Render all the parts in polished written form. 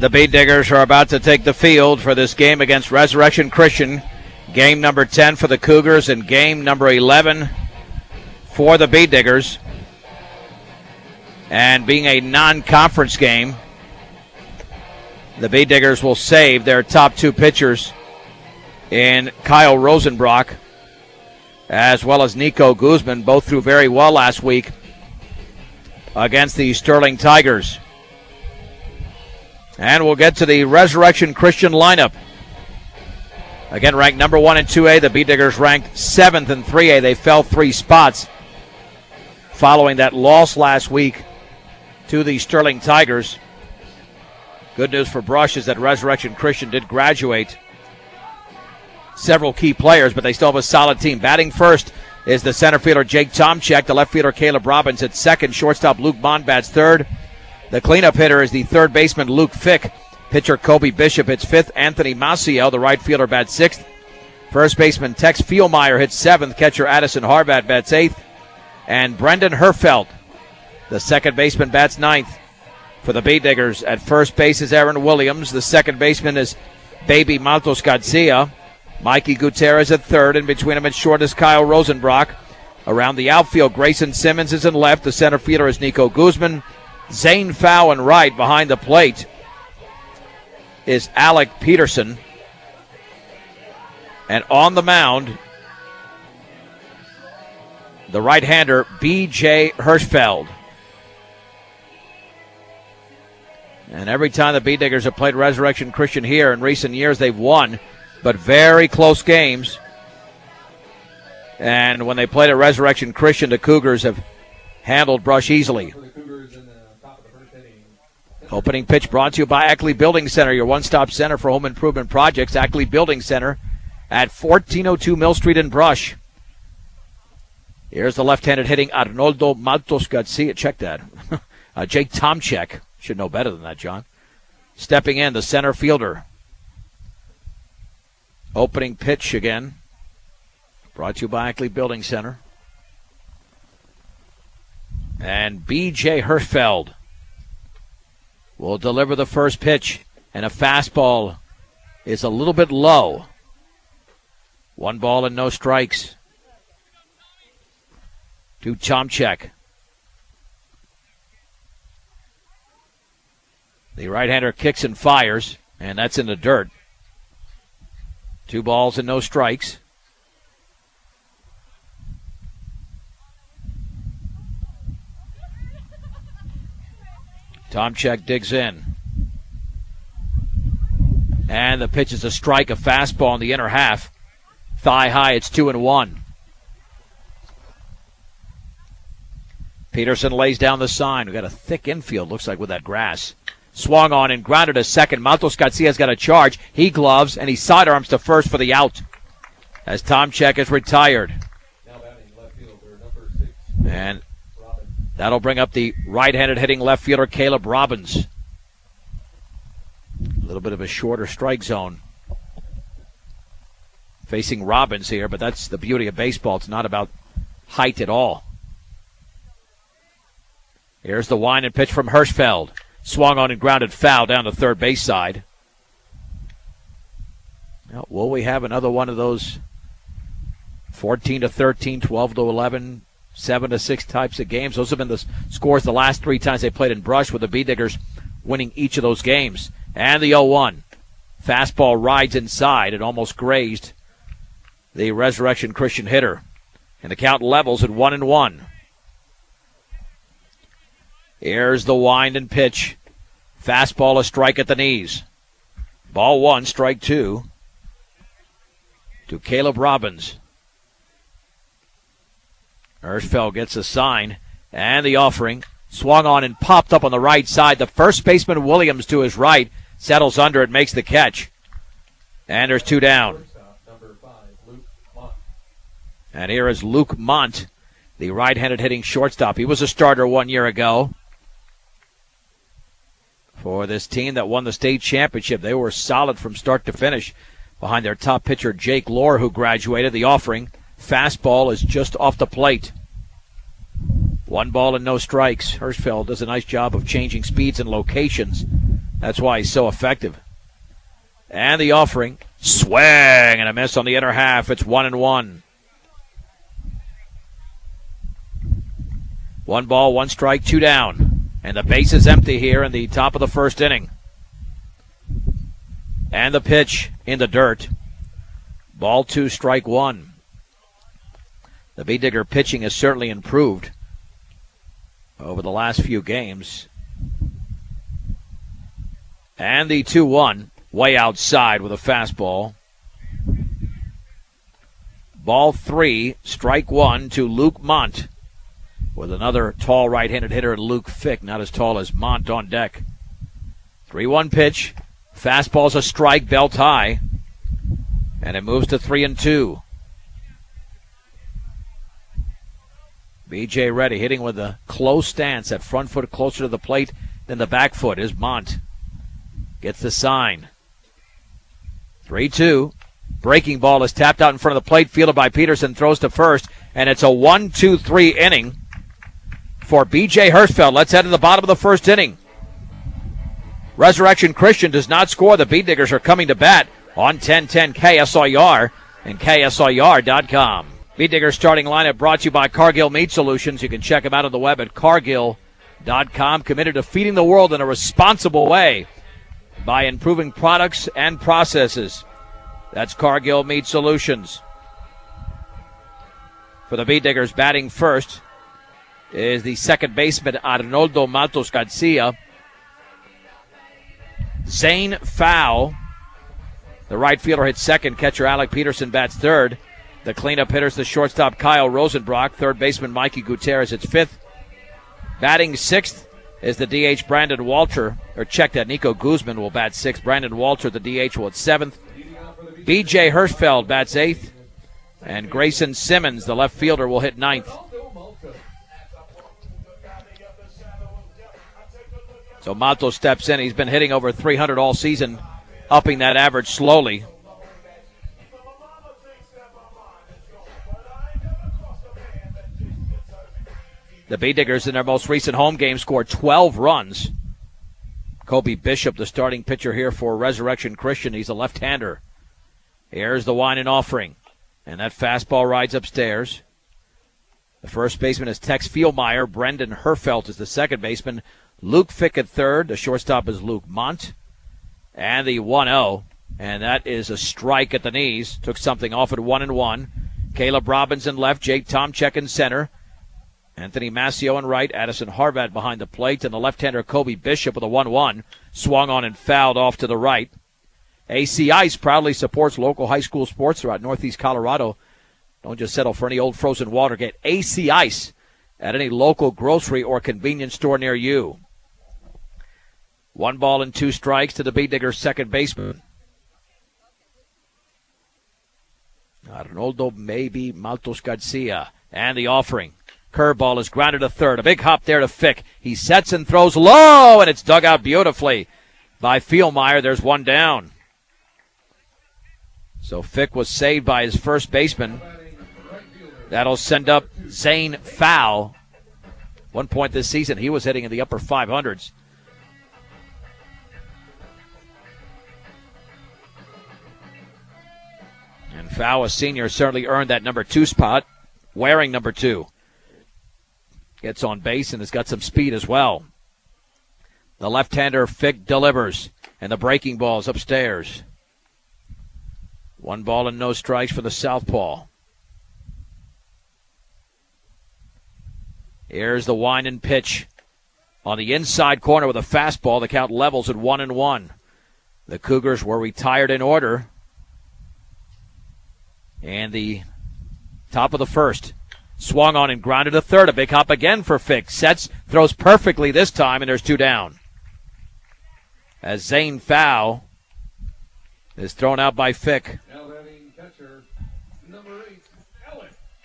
The Bead Diggers are about to take the field for this game against Resurrection Christian. Game number 10 for the Cougars and game number 11 for the Bead Diggers. And being a non-conference game, the Bead Diggers will save their top two pitchers in Kyle Rosenbrock as well as Nico Guzman. Both threw very well last week against the Sterling Tigers. And we'll get to the Resurrection Christian lineup. Again, ranked number 1 in 2A. The Bead Diggers ranked 7th in 3A. They fell 3 spots following that loss last week to the Sterling Tigers. Good news for Brush is that Resurrection Christian did graduate several key players, but they still have a solid team. Batting first is the center fielder Jake Tomchek. The left fielder Caleb Robbins at second. Shortstop Luke Bond bats third. The cleanup hitter is the third baseman Luke Fick. Pitcher Kobe Bishop hits fifth. Anthony Maciel, the right fielder, bats sixth. First baseman Tex Fielmeyer hits seventh. Catcher Addison Harbat bats eighth. And Brendan Herfeld, the second baseman, bats ninth. For the Bead Diggers, at first base is Aaron Williams. The second baseman is Baby Maltos Garcia. Mikey Gutierrez at third. In between him at short is Kyle Rosenbrock. Around the outfield, Grayson Simmons is in left. The center fielder is Nico Guzman. Zane Fow in right. Behind the plate is Alec Peterson. And on the mound, the right-hander B.J. Hirschfeld. And every time the Bead Diggers have played Resurrection Christian here in recent years, they've won, but very close games. And when they played at Resurrection Christian, the Cougars have handled Brush easily. Opening pitch brought to you by Ackley Building Center, your one-stop center for home improvement projects. Ackley Building Center at 1402 Mill Street in Brush. Here's the left-handed hitting Arnoldo Maltos Garcia. Check that. Jake Tomchek. Should know better than that, John. Stepping in, the center fielder. Opening pitch again. Brought to you by Ackley Building Center. And B.J. Hirschfeld will deliver the first pitch, and a fastball is a little bit low. 1 ball and no strikes to Tomchek. The right-hander kicks and fires, and that's in the dirt. 2 balls and no strikes. Tomchek digs in. And the pitch is a strike, a fastball in the inner half. Thigh high, it's 2-1. Peterson lays down the sign. We've got a thick infield, looks like, with that grass. Swung on and grounded to second. Maltos Garcia's got a charge. He gloves, and he sidearms to first for the out as Tomchek is retired. And that'll bring up the right-handed hitting left fielder Caleb Robbins. A little bit of a shorter strike zone facing Robbins here, but that's the beauty of baseball. It's not about height at all. Here's the wind and pitch from Hirschfeld. Swung on and grounded foul down the third base side. Now, will we have another one of those 14-13, 12-11, 7-6 types of games? Those have been the scores the last 3 times they played in Brush, with the Bead Diggers winning each of those games. And the 0-1. Fastball rides inside. It almost grazed the Resurrection Christian hitter. And the count levels at 1-1. Here's the wind and pitch. Fastball, a strike at the knees. Ball 1, strike 2 to Caleb Robbins. Hirschfeld gets a sign, and the offering. Swung on and popped up on the right side. The first baseman, Williams, to his right, settles under it, makes the catch. And there's 2 down. And here is Luke Mont, the right-handed hitting shortstop. He was a starter 1 year ago for this team that won the state championship. They were solid from start to finish behind their top pitcher, Jake Lohr, who graduated. The offering, fastball, is just off the plate. 1 ball and no strikes. Hirschfeld does a nice job of changing speeds and locations That's why he's so effective. And the offering. Swing and a miss on the inner half. It's 1-1. 1 ball, 1 strike, 2 down. And the base is empty here in the top of the first inning. And the pitch in the dirt. Ball 2, strike 1. The Bee Digger pitching has certainly improved over the last few games. And the 2-1, way outside with a fastball. Ball 3, strike 1 to Luke Mont, with another tall right-handed hitter, Luke Fick, not as tall as Mont on deck. 3-1 pitch. Fastball's a strike, belt high. And it moves to 3-2. B.J. Reddy hitting with a close stance. That front foot closer to the plate than the back foot is Mont. Gets the sign. 3-2. Breaking ball is tapped out in front of the plate, fielded by Peterson, throws to first, and it's a 1-2-3 inning for B.J. Hirschfeld. Let's head to the bottom of the first inning. Resurrection Christian does not score. The Bee Diggers are coming to bat on 1010 KSIR and KSIR.com. Bee Diggers starting lineup brought to you by Cargill Meat Solutions. You can check them out on the web at Cargill.com. Committed to feeding the world in a responsible way by improving products and processes. That's Cargill Meat Solutions. For the Bee Diggers, batting first is the second baseman Arnoldo Matos Garcia. Zane Fowl, the right fielder, hits second. Catcher Alec Peterson bats third. The cleanup hitters, the shortstop Kyle Rosenbrock. Third baseman Mikey Gutierrez hits fifth. Batting sixth is the DH Brandon Walter. Or check that, Nico Guzman will bat sixth. Brandon Walter, the DH, will hit seventh. B.J. Hirschfeld bats eighth. And Grayson Simmons, the left fielder, will hit ninth. So Matos steps in. He's been hitting over 300 all season, upping that average slowly. The Bee Diggers in their most recent home game scored 12 runs. Kobe Bishop, the starting pitcher here for Resurrection Christian. He's a left-hander. Here's the wine and offering. And that fastball rides upstairs. The first baseman is Tex Fieldmeyer. Brendan Herfelt is the second baseman. Luke Fick at third. The shortstop is Luke Mont. And the 1-0. And that is a strike at the knees. Took something off at 1-1. Caleb Robinson left. Jake Tomchek in center. Anthony Mascio in right. Addison Harvat behind the plate. And the left-hander Kobe Bishop with a 1-1. Swung on and fouled off to the right. AC Ice proudly supports local high school sports throughout Northeast Colorado. Don't just settle for any old frozen water. Get AC Ice at any local grocery or convenience store near you. 1 ball and 2 strikes to the Bee Diggers' second baseman. Arnoldo maybe Matos Garcia. And the offering. Curveball is grounded to third. A big hop there to Fick. He sets and throws low, and it's dug out beautifully by Fieldmeyer. There's one down. So Fick was saved by his first baseman. That'll send up Zane Fowl. One point this season, he was hitting in the upper 500s. And Fowl, a senior, certainly earned that number 2 spot, wearing number 2. Gets on base and has got some speed as well. The left-hander Fick delivers, and the breaking ball is upstairs. 1 ball and no strikes for the southpaw. Here's the wind and pitch on the inside corner with a fastball. The count levels at 1-1. The Cougars were retired in order. And the top of the first. Swung on and grounded to third. A big hop again for Fick. Sets, throws perfectly this time, and there's 2 down. As Zane Fowl is thrown out by Fick.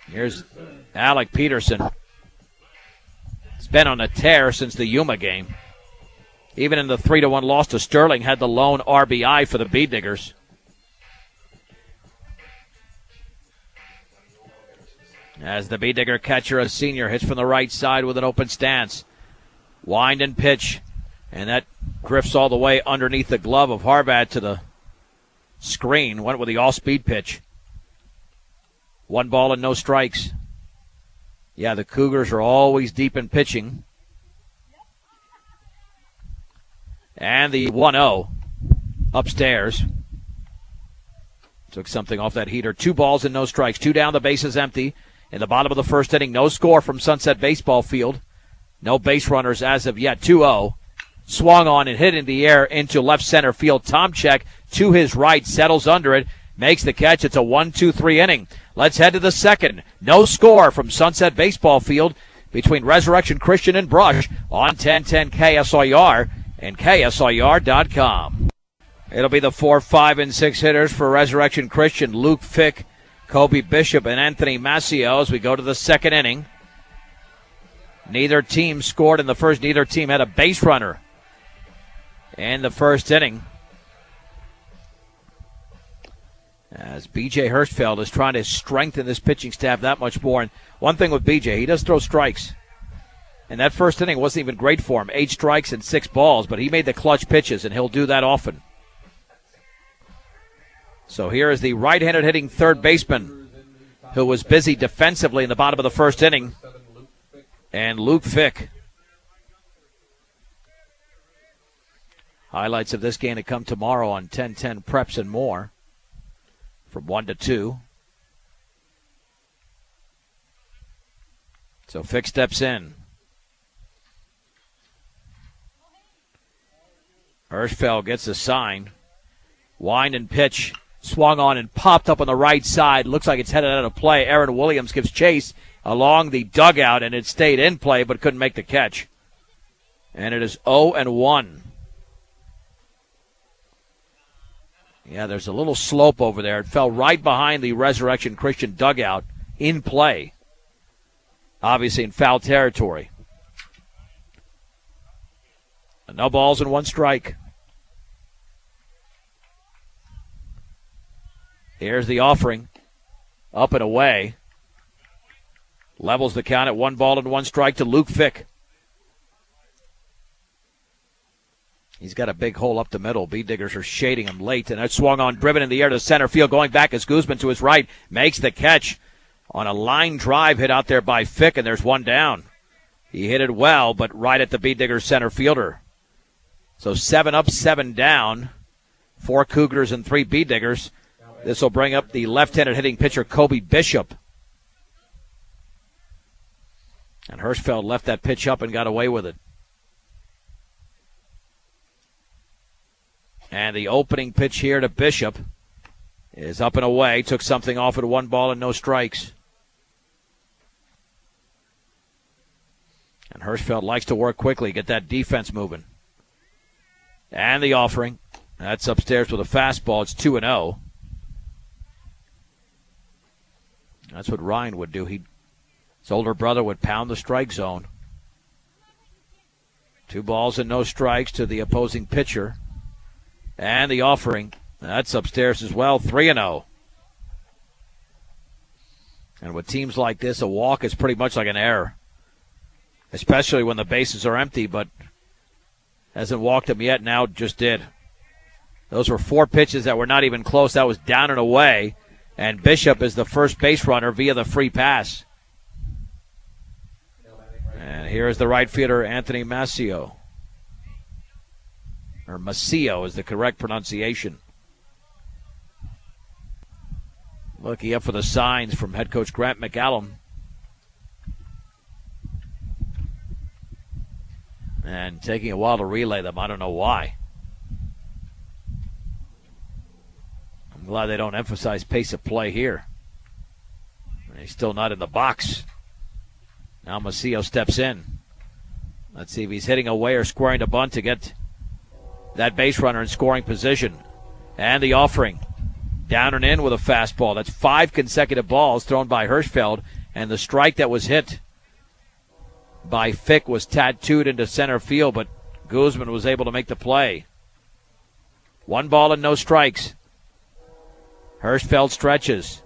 Here's Alec Peterson. It's been on a tear since the Yuma game. Even in the 3-1 loss to Sterling, had the lone RBI for the Bee Diggers. As the Bee Digger catcher, a senior, hits from the right side with an open stance. Wind and pitch. And that drifts all the way underneath the glove of Harvad to the screen. Went with the all-speed pitch. 1 ball and no strikes. Yeah, the Cougars are always deep in pitching. And the 1-0 upstairs. Took something off that heater. 2 balls and no strikes. 2 down, the bases empty. In the bottom of the first inning, no score from Sunset Baseball Field. No base runners as of yet. 2-0. Swung on and hit in the air into left center field. Tomczyk to his right, settles under it, makes the catch. It's a 1-2-3 inning. Let's head to the second. No score from Sunset Baseball Field between Resurrection Christian and Brush on 1010 KSIR and KSIR.com. It'll be the 4, 5, and 6 hitters for Resurrection Christian. Luke Fick, Kobe Bishop, and Anthony Massio as we go to the second inning. Neither team scored in the first. Neither team had a base runner in the first inning, as B.J. Hirschfeld is trying to strengthen this pitching staff that much more. And one thing with B.J., he does throw strikes. And that first inning wasn't even great for him. 8 strikes and 6 balls, but he made the clutch pitches, and he'll do that often. So here is the right-handed hitting third baseman who was busy defensively in the bottom of the first inning, and Luke Fick. Highlights of this game to come tomorrow on 1010 Preps and more from 1 to 2. So Fick steps in. Hirschfeld gets a sign. Wind and pitch. Swung on and popped up on the right side. Looks like it's headed out of play. Aaron Williams gives chase along the dugout, and it stayed in play but couldn't make the catch. And it is 0-1. Yeah, there's a little slope over there. It fell right behind the Resurrection Christian dugout in play. Obviously in foul territory. No balls and 1 strike. Here's the offering. Up and away. Levels the count at 1 ball and 1 strike to Luke Fick. He's got a big hole up the middle. B-Diggers are shading him late, and that swung on, driven in the air to center field. Going back is Guzman to his right. Makes the catch on a line drive hit out there by Fick, and there's 1 down. He hit it well, but right at the B-Diggers center fielder. So 7 up, 7 down. 4 Cougars and 3 B-Diggers. This will bring up the left-handed hitting pitcher, Kobe Bishop. And Hirschfeld left that pitch up and got away with it. And the opening pitch here to Bishop is up and away. Took something off at 1 ball and no strikes. And Hirschfeld likes to work quickly, get that defense moving. And the offering. That's upstairs with a fastball. It's 2-0. That's what Ryan would do. His older brother would pound the strike zone. 2 balls and no strikes to the opposing pitcher. And the offering. That's upstairs as well. 3-0. And with teams like this, a walk is pretty much like an error. Especially when the bases are empty, but hasn't walked him yet, now just did. Those were 4 pitches that were not even close. That was down and away. And Bishop is the first base runner via the free pass. And here is the right fielder, Anthony Massio. Or Massio is the correct pronunciation. Looking up for the signs from head coach Grant McCallum. And taking a while to relay them. I don't know why. I'm glad they don't emphasize pace of play here. He's still not in the box. Now Massio steps in. Let's see if he's hitting away or squaring a bunt to get that base runner in scoring position. And the offering. Down and in with a fastball. That's 5 consecutive balls thrown by Hirschfeld. And the strike that was hit by Fick was tattooed into center field, but Guzman was able to make the play. 1 ball and no strikes. Hirschfeld stretches.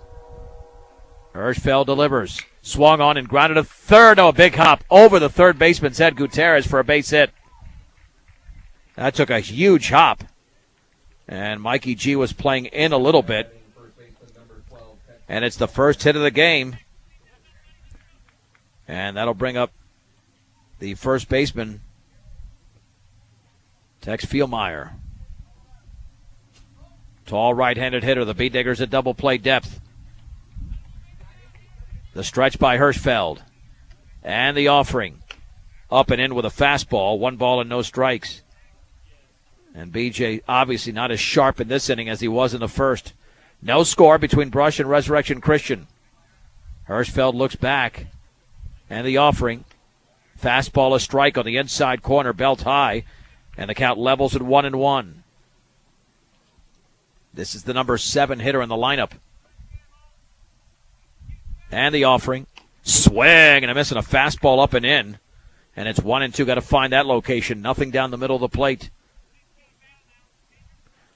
Hirschfeld delivers. Swung on and grounded to third. Oh, a big hop over the third baseman's head. Gutierrez for a base hit. That took a huge hop. And Mikey G was playing in a little bit. And it's the first hit of the game. And that'll bring up the first baseman, Tex Fielmeyer. Tall right-handed hitter. The Beat Diggers at double play depth. The stretch by Hirschfeld. And the offering. Up and in with a fastball. 1 ball and no strikes. And BJ obviously not as sharp in this inning as he was in the first. No score between Brush and Resurrection Christian. Hirschfeld looks back. And the offering. Fastball, a strike on the inside corner, belt high. And the count levels at 1-1. This is the number 7 hitter in the lineup. And the offering. Swing and a miss and a fastball up and in. And it's 1-2. Got to find that location. Nothing down the middle of the plate.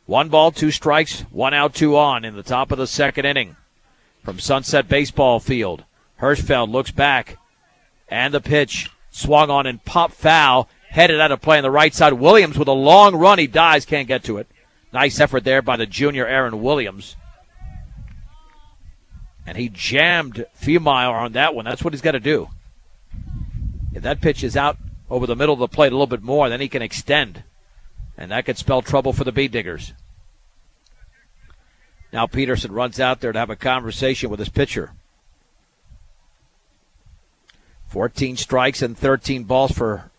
1 ball, 2 strikes, 1 out, 2 on in the top of the second inning. From Sunset Baseball Field, Hirschfeld looks back. And the pitch swung on and popped foul. Headed out of play on the right side. Williams with a long run. He dives, can't get to it. Nice effort there by the junior Aaron Williams. And he jammed Fielmeyer on that one. That's what he's got to do. If that pitch is out over the middle of the plate a little bit more, then he can extend. And that could spell trouble for the Beat Diggers. Now Peterson runs out there to have a conversation with his pitcher. 14 strikes and 13 balls for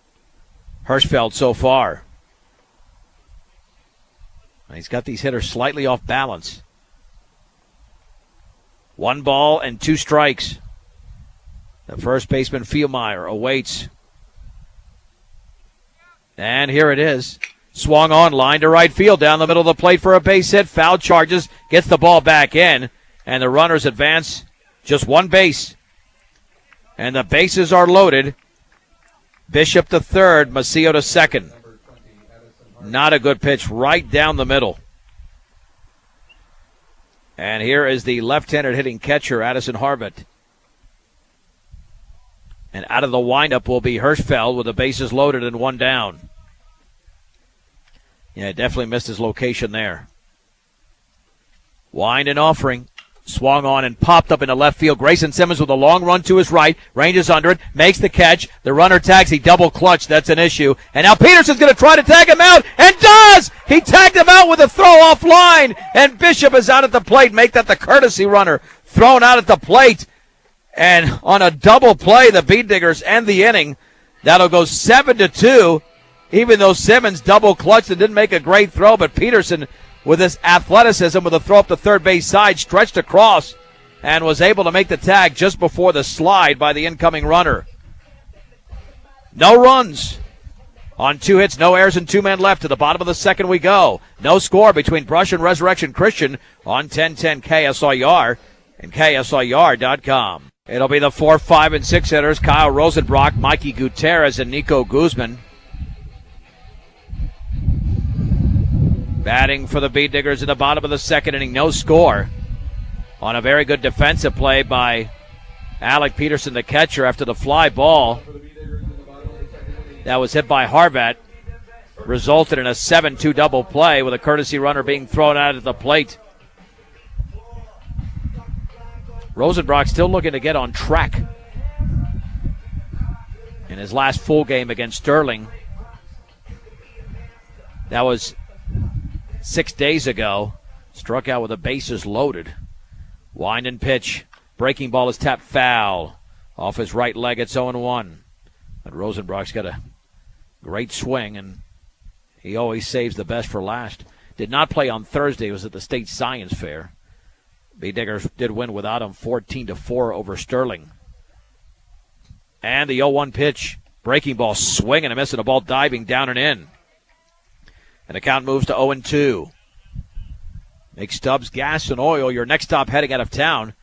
Hirschfeld so far. And he's got these hitters slightly off balance. 1 ball and 2 strikes. The first baseman, Fielmeyer, awaits. And here it is. Swung on, line to right field, down the middle of the plate for a base hit. Foul charges, gets the ball back in, and the runners advance just 1 base. And the bases are loaded. Bishop to third, Macio to second. Not a good pitch, right down the middle. And here is the left-handed hitting catcher, Addison Harvett. And out of the windup will be Hirschfeld with the bases loaded and 1 down. Yeah, definitely missed his location there. Wind and offering. Swung on and popped up into left field. Grayson Simmons with a long run to his right. Ranges under it. Makes the catch. The runner tags. He double clutched. That's an issue. And now Peterson's going to try to tag him out. And does! He tagged him out with a throw off line. And Bishop is out at the plate. Make that the courtesy runner. Thrown out at the plate. And on a double play, the Beat Diggers end the inning. That'll go 7-2. Even though Simmons double clutched and didn't make a great throw, but Peterson, with his athleticism, with a throw up the third base side, stretched across and was able to make the tag just before the slide by the incoming runner. No runs on 2 hits, no errors, and 2 men left. To the bottom of the second we go. No score between Brush and Resurrection Christian on 1010 KSIR and KSIR.com. It'll be the 4, 5, and 6 hitters, Kyle Rosenbrock, Mikey Gutierrez, and Nico Guzman. Batting for the Beat Diggers in the bottom of the second inning. No score on a very good defensive play by Alec Peterson, the catcher, after the fly ball that was hit by Harvat resulted in a 7-2 double play with a courtesy runner being thrown out at the plate. Rosenbrock still looking to get on track in his last full game against Sterling. That was 6 days ago. Struck out with the bases loaded. Wind and pitch. Breaking ball is tapped foul. Off his right leg, it's 0-1. But Rosenbrock's got a great swing, and he always saves the best for last. Did not play on Thursday. It was at the State Science Fair. Beat Diggers did win without him 14-4 over Sterling. And the 0-1 pitch. Breaking ball, swing and a miss, and a ball diving down and in. And the count moves to 0-2. Make Stubbs Gas and Oil your next stop heading out of town.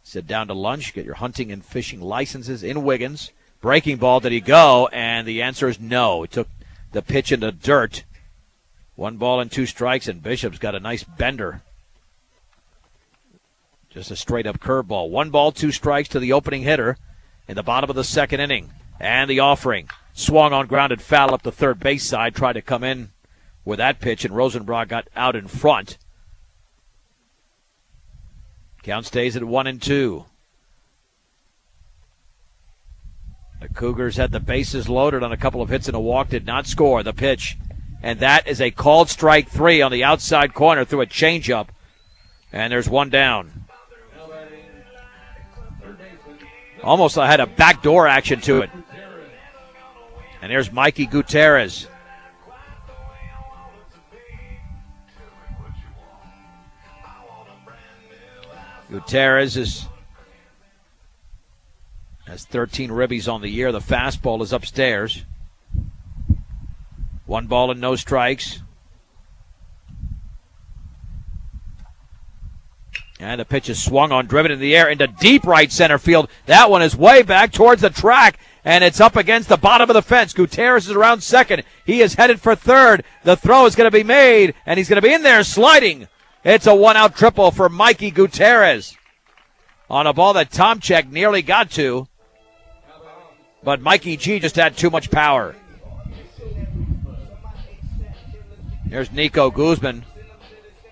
Sit down to lunch, get your hunting and fishing licenses in Wiggins. Breaking ball, did he go? And the answer is no. He took the pitch in the dirt. 1 ball and 2 strikes, and Bishop's got a nice bender. Just a straight-up curveball. 1 ball, 2 strikes to the opening hitter in the bottom of the second inning. And the offering. swung on, grounded foul up the third base side, tried to come in with that pitch, and Rosenbrock got out in front. Count stays at 1-2. The Cougars had the bases loaded on a couple of hits and a walk, did not score. The pitch, and that is a called strike 3 on the outside corner through a changeup, and there's one down. Almost had a backdoor action to it. And there's Mikey Gutierrez. Gutierrez has 13 ribbies on the year. The fastball is upstairs. 1 ball and no strikes. And the pitch is swung on, driven in the air into deep right center field. That one is way back towards the track, and it's up against the bottom of the fence. Gutierrez is around second. He is headed for third. The throw is going to be made, and he's going to be in there sliding. It's a 1-out triple for Mikey Gutierrez on a ball that Tomchek nearly got to, but Mikey G just had too much power. Here's Nico Guzman,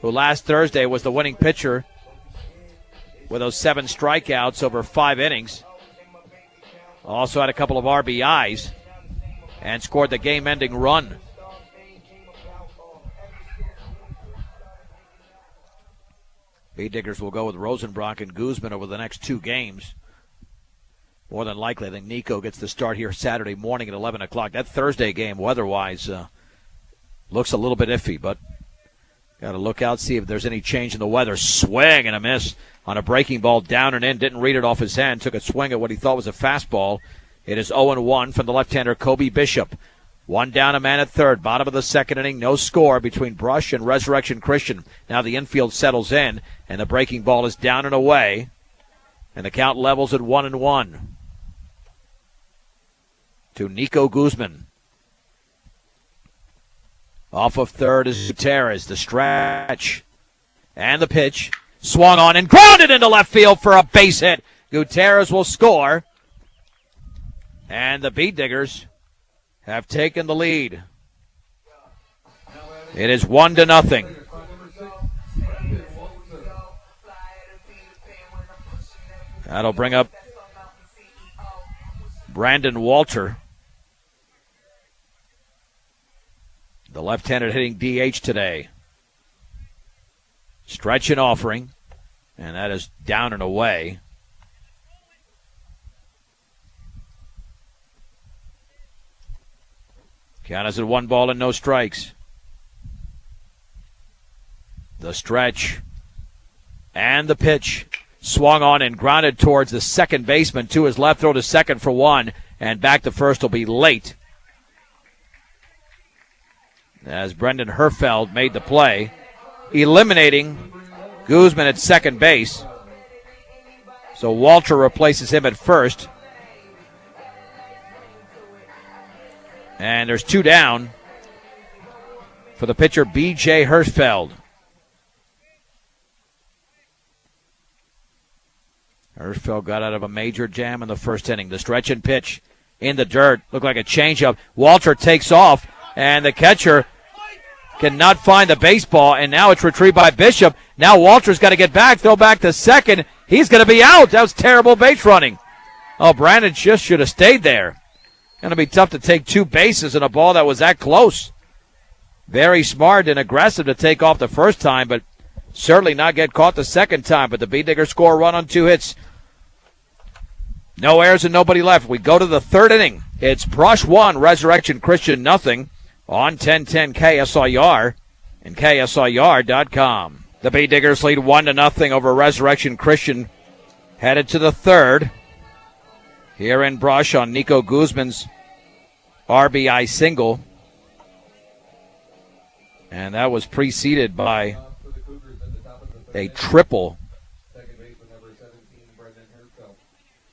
who last Thursday was the winning pitcher with those 7 strikeouts over 5 innings. Also had a couple of RBIs and scored the game-ending run. Diggers will go with Rosenbrock and Guzman over the next 2 games. More than likely, I think Nico gets the start here Saturday morning at 11 o'clock. That Thursday game, weather-wise, looks a little bit iffy, but got to look out, see if there's any change in the weather. Swing and a miss on a breaking ball down and in. Didn't read it off his hand. Took a swing at what he thought was a fastball. It is 0-1 from the left-hander Kobe Bishop. 1 down, a man at third. Bottom of the second inning, no score between Brush and Resurrection Christian. Now the infield settles in, and the breaking ball is down and away. And the count levels at 1-1. To Nico Guzman. Off of third is Gutierrez. The stretch. And the pitch. Swung on and grounded into left field for a base hit. Gutierrez will score. And the Beat Diggers have taken the lead. It is 1-0. That'll bring up Brandon Walter, the left-handed hitting DH today. Stretch and offering, and that is down and away. Count is at 1 ball and no strikes. The stretch and the pitch. Swung on and grounded towards the second baseman. To his left, throw to second for 1, and back to first will be late, as Brendan Herfeld made the play, eliminating Guzman at second base. So Walter replaces him at first. And there's 2 down for the pitcher, B.J. Herfeld. Herfeld got out of a major jam in the first inning. The stretch and pitch in the dirt. Looked like a changeup. Walter takes off, and the catcher cannot find the baseball, and now it's retrieved by Bishop. Now Walter's got to get back, throw back to second. He's going to be out. That was terrible base running. Oh, Brandon just should have stayed there. Going to be tough to take 2 bases in a ball that was that close. Very smart and aggressive to take off the first time, but certainly not get caught the second time. But the Beat Diggers score a run on 2 hits. No errors and nobody left. We go to the third inning. It's Brush 1, Resurrection Christian nothing on 1010 KSIR and KSIR.com. The Beat Diggers lead 1-0 over Resurrection Christian. Headed to the third. Here in Brush on Nico Guzman's RBI single. And that was preceded by a triple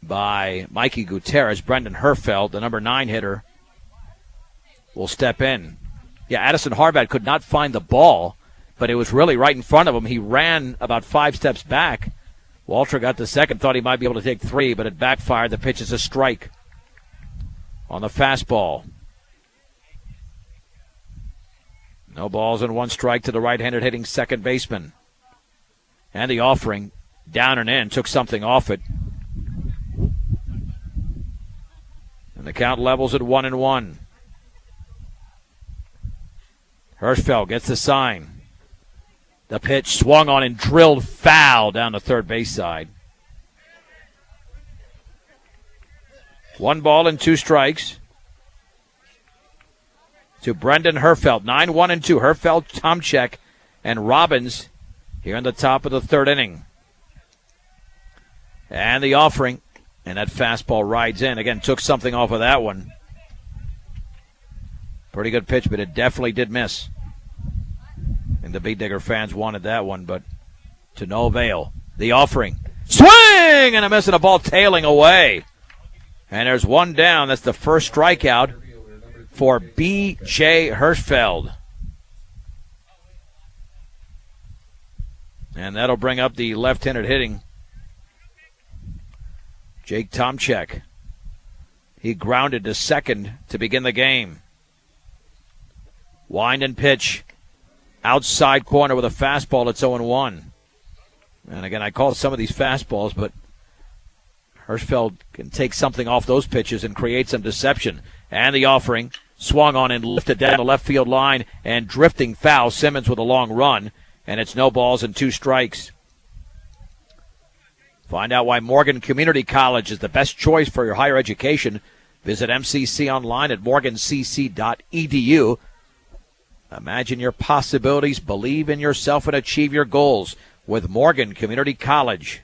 by Mikey Gutierrez. Brendan Herfeld, the number 9 hitter, will step in. Yeah, Addison Harbat could not find the ball, but it was really right in front of him. He ran about 5 steps back. Walter got the second, thought he might be able to take 3, but it backfired. The pitch is a strike. on the fastball. No balls and one strike to the right-handed hitting second baseman. And the offering, down and in, took something off it. And the count levels at 1-1. Hirschfeld gets the sign. The pitch swung on and drilled foul down the third base side. 1 ball and 2 strikes to Brendan Hirschfeld. 9-1-2. Hirschfeld, Tomchek, and Robbins here in the top of the third inning. And the offering, and that fastball rides in. Again, took something off of that one. Pretty good pitch, but it definitely did miss. And the Beat Digger fans wanted that one, but to no avail. The offering. Swing! And a miss, and a ball tailing away. And there's one down. That's the first strikeout for B.J. Hirschfeld. And that'll bring up the left-handed hitting Jake Tomchek. He grounded to second to begin the game. Wind and pitch. Outside corner with a fastball. It's 0-1. And again, I call some of these fastballs, but Hirschfeld can take something off those pitches and create some deception. And the offering swung on and lifted down the left field line and drifting foul. Simmons with a long run. And it's no balls and 2 strikes. Find out why Morgan Community College is the best choice for your higher education. Visit MCC online at morgancc.edu. Imagine your possibilities, believe in yourself, and achieve your goals with Morgan Community College.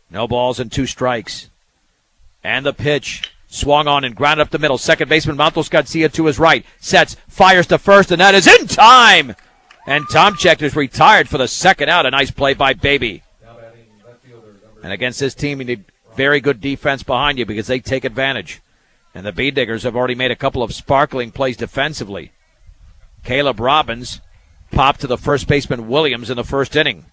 No balls and 2 strikes. And the pitch. Swung on and grounded up the middle. Second baseman Montos Garcia to his right. Sets, fires to first, and that is in time! And Tomchek is retired for the second out. A nice play by Baby. And against this team, you need very good defense behind you because they take advantage. And the Bee Diggers have already made a couple of sparkling plays defensively. Caleb Robbins popped to the first baseman Williams in the first inning.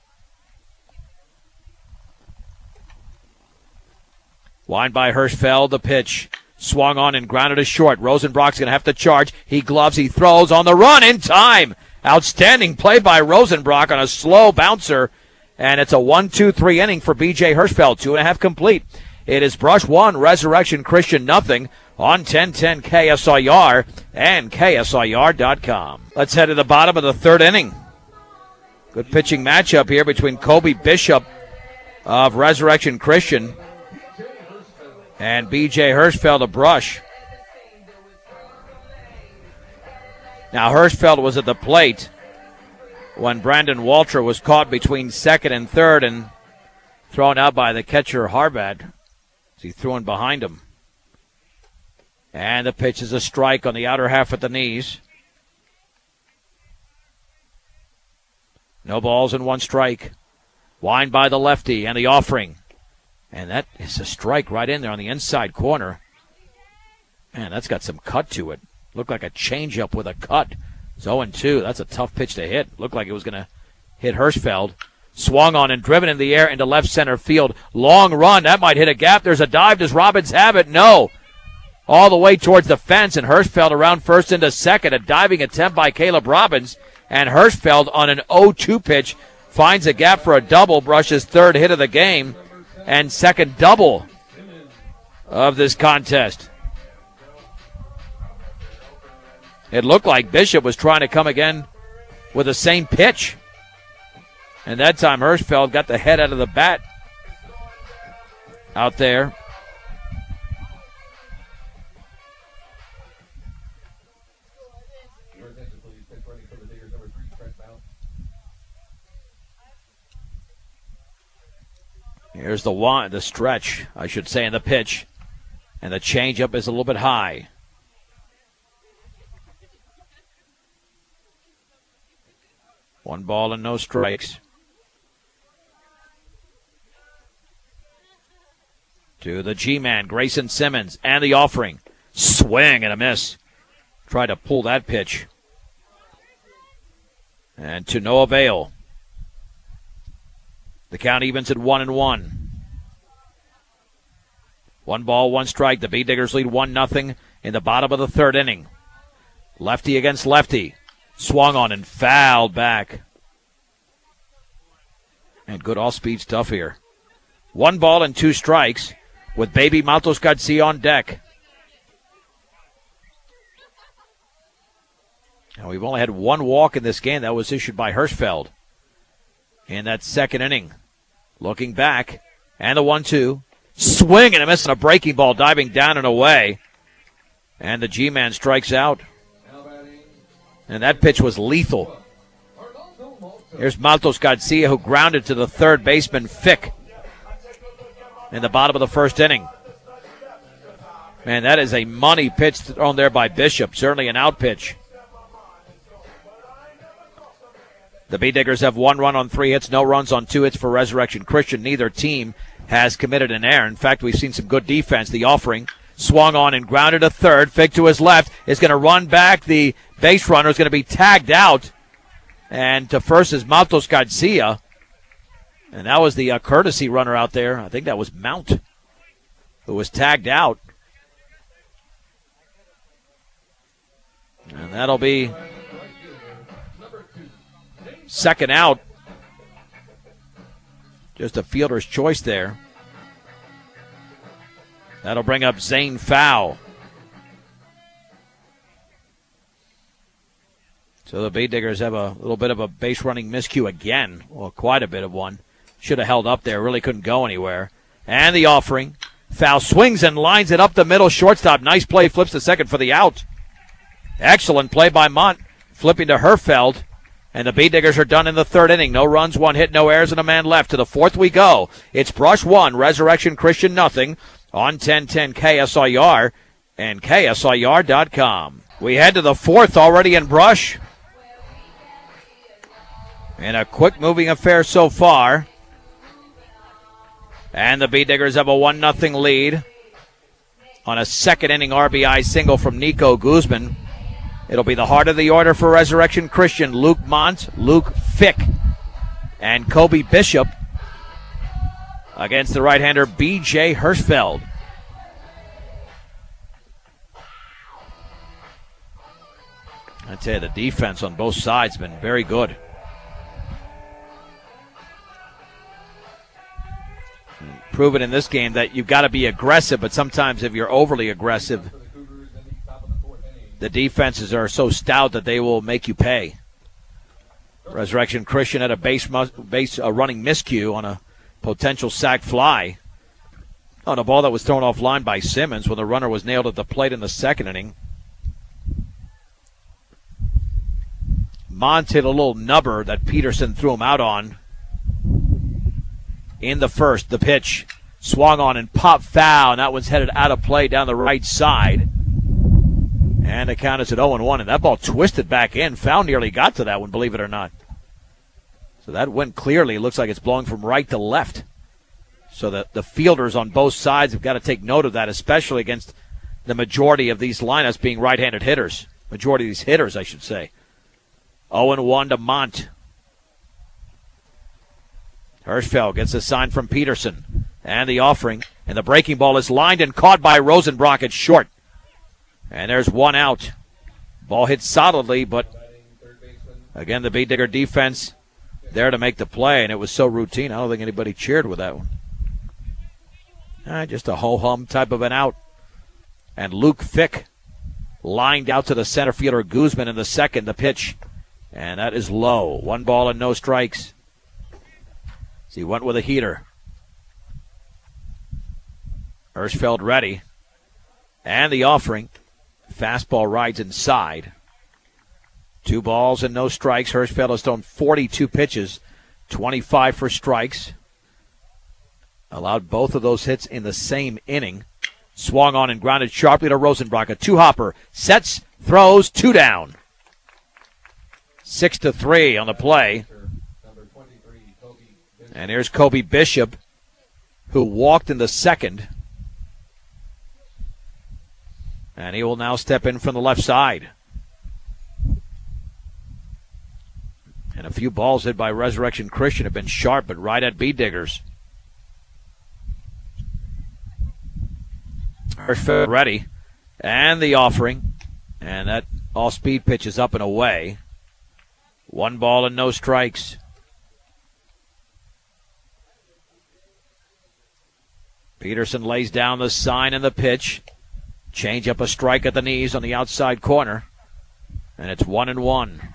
Wind by Hirschfeld, the pitch. Swung on and grounded to short. Rosenbrock's going to have to charge. He gloves, he throws on the run in time. Outstanding play by Rosenbrock on a slow bouncer. And it's a 1-2-3 inning for B.J. Hirschfeld. 2.5 complete. It is Brush 1, Resurrection Christian nothing on 1010 KSIR and KSIR.com. Let's head to the bottom of the third inning. Good pitching matchup here between Kobe Bishop of Resurrection Christian and B.J. Hirschfeld of Brush. Now, Hirschfeld was at the plate when Brandon Walter was caught between second and third and thrown out by the catcher Harvad as he threw in behind him. And the pitch is a strike on the outer half at the knees. No balls and 1 strike. Wind by the lefty and the offering. And that is a strike right in there on the inside corner. Man, that's got some cut to it. Looked like a changeup with a cut. It's 0-2. That's a tough pitch to hit. Looked like it was going to hit Hirschfeld. Swung on and driven in the air into left center field. Long run. That might hit a gap. There's a dive. Does Robbins have it? No. All the way towards the fence, and Hirschfeld around first into second. A diving attempt by Caleb Robbins. And Hirschfeld on an 0-2 pitch finds a gap for a double. Brush's third hit of the game and second double of this contest. It looked like Bishop was trying to come again with the same pitch. And that time Hirschfeld got the head out of the bat out there. Here's the stretch, I should say, in the pitch. And the changeup is a little bit high. One ball and no strikes. To the G-man, Grayson Simmons, and the offering. Swing and a miss. Tried to pull that pitch. And to no avail. The count evens at 1-1. 1 ball, 1 strike. The Bee Diggers lead 1-0 in the bottom of the third inning. Lefty against lefty. Swung on and fouled back. And good all-speed stuff here. 1 ball and 2 strikes with baby Maltos Garcia on deck. Now we've only had 1 walk in this game. That was issued by Hirschfeld in that second inning. Looking back, and the 1-2. Swing and a miss on a breaking ball, diving down and away. And the G-Man strikes out. And that pitch was lethal. Here's Maltos Garcia, who grounded to the third baseman, Fick, in the bottom of the first inning. Man, that is a money pitch thrown there by Bishop. Certainly an out pitch. The Bee Diggers have 1 run on 3 hits, no runs on 2 hits for Resurrection Christian. Neither team has committed an error. In fact, we've seen some good defense. The offering swung on and grounded to third. Fick to his left is going to run back. The base runner is going to be tagged out. And to first is Maltos Garcia. And that was the courtesy runner out there. I think that was Mount who was tagged out. And that'll be second out. Just a fielder's choice there. That'll bring up Zane Fowl. So the Bee Diggers have a little bit of a base running miscue again. Well, quite a bit of one. Should have held up there. Really couldn't go anywhere. And the offering. Fowl swings and lines it up the middle. Shortstop. Nice play. Flips to second for the out. Excellent play by Mont. Flipping to Herfeld. And the Bee Diggers are done in the third inning. No runs, 1 hit, no errors, and a man left. To the fourth we go. It's Brush 1, Resurrection Christian nothing on 1010 KSIR and KSIR.com. We head to the fourth already in Brush. And a quick-moving affair so far. And the Bee Diggers have a 1-0 lead on a second-inning RBI single from Nico Guzman. It'll be the heart of the order for Resurrection Christian. Luke Mont, Luke Fick, and Kobe Bishop against the right-hander B.J. Hirschfeld. I tell you, the defense on both sides has been very good. Proven in this game that you've got to be aggressive, but sometimes if you're overly aggressive, the defenses are so stout that they will make you pay. Resurrection Christian had a base running miscue on a potential sac fly on a ball that was thrown offline by Simmons when the runner was nailed at the plate in the second inning. Mont hit a little nubber that Peterson threw him out on in the first. The pitch swung on and popped foul, and that one's headed out of play down the right side. And the count is at 0-1, and that ball twisted back in. Foul nearly got to that one, believe it or not. So that went clearly. It looks like it's blowing from right to left. So the fielders on both sides have got to take note of that, especially against the majority of these lineups being right-handed hitters. Majority of these hitters, I should say. 0-1 to Mont. Hirschfeld gets a sign from Peterson. And the offering. And the breaking ball is lined and caught by Rosenbrock at short. And there's one out. Ball hit solidly, but again, the Bee Digger defense there to make the play, and it was so routine, I don't think anybody cheered with that one. Just a ho-hum type of an out. And Luke Fick lined out to the center fielder Guzman in the second, the pitch. And that is low. 1 ball and no strikes. So he went with a heater. Hirschfeld ready. And the offering. Fastball rides inside. 2 balls and no strikes. Hirschfeld has thrown 42 pitches, 25 for strikes. Allowed both of those hits in the same inning. Swung on and grounded sharply to Rosenbrock. A 2-hopper. Sets, throws, 2 down. 6-3 on the play. And here's Kobe Bishop, who walked in the second. And he will now step in from the left side. And a few balls hit by Resurrection Christian have been sharp, but right at Bee Diggers. Hirschfeld ready. And the offering. And that all-speed pitch is up and away. 1 ball and no strikes. Peterson lays down the sign and the pitch. Change up a strike at the knees on the outside corner. And it's 1-1.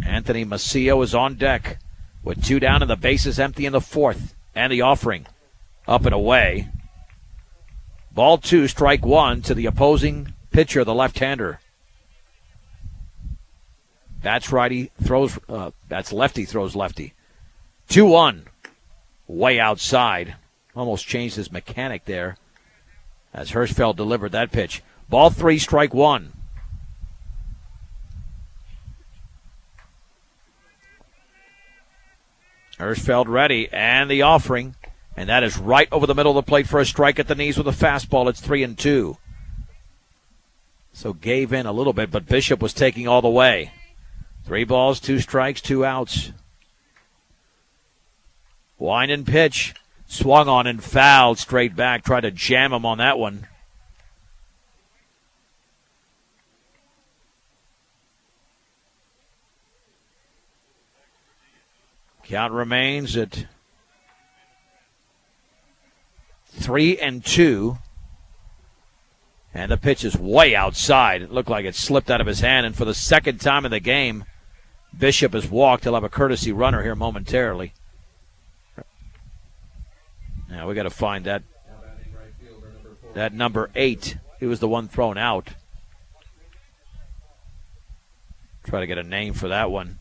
Anthony Macio is on deck with 2 down and the bases empty in the 4th. And the offering up and away. Ball 2, strike 1 to the opposing pitcher, the left-hander. Bats righty, bats lefty, throws lefty. 2-1, way outside. Almost changed his mechanic there as Hirschfeld delivered that pitch. Ball 3, strike 1. Hirschfeld ready, and the offering. And that is right over the middle of the plate for a strike at the knees with a fastball. It's 3-2. So gave in a little bit, but Bishop was taking all the way. 3 balls, 2 strikes, 2 outs. Wind and pitch. Swung on and fouled straight back. Tried to jam him on that one. Count remains at 3-2. And the pitch is way outside. It looked like it slipped out of his hand. And for the second time in the game, Bishop has walked. He'll have a courtesy runner here momentarily. Now we got to find that number 8. He was the one thrown out. Try to get a name for that one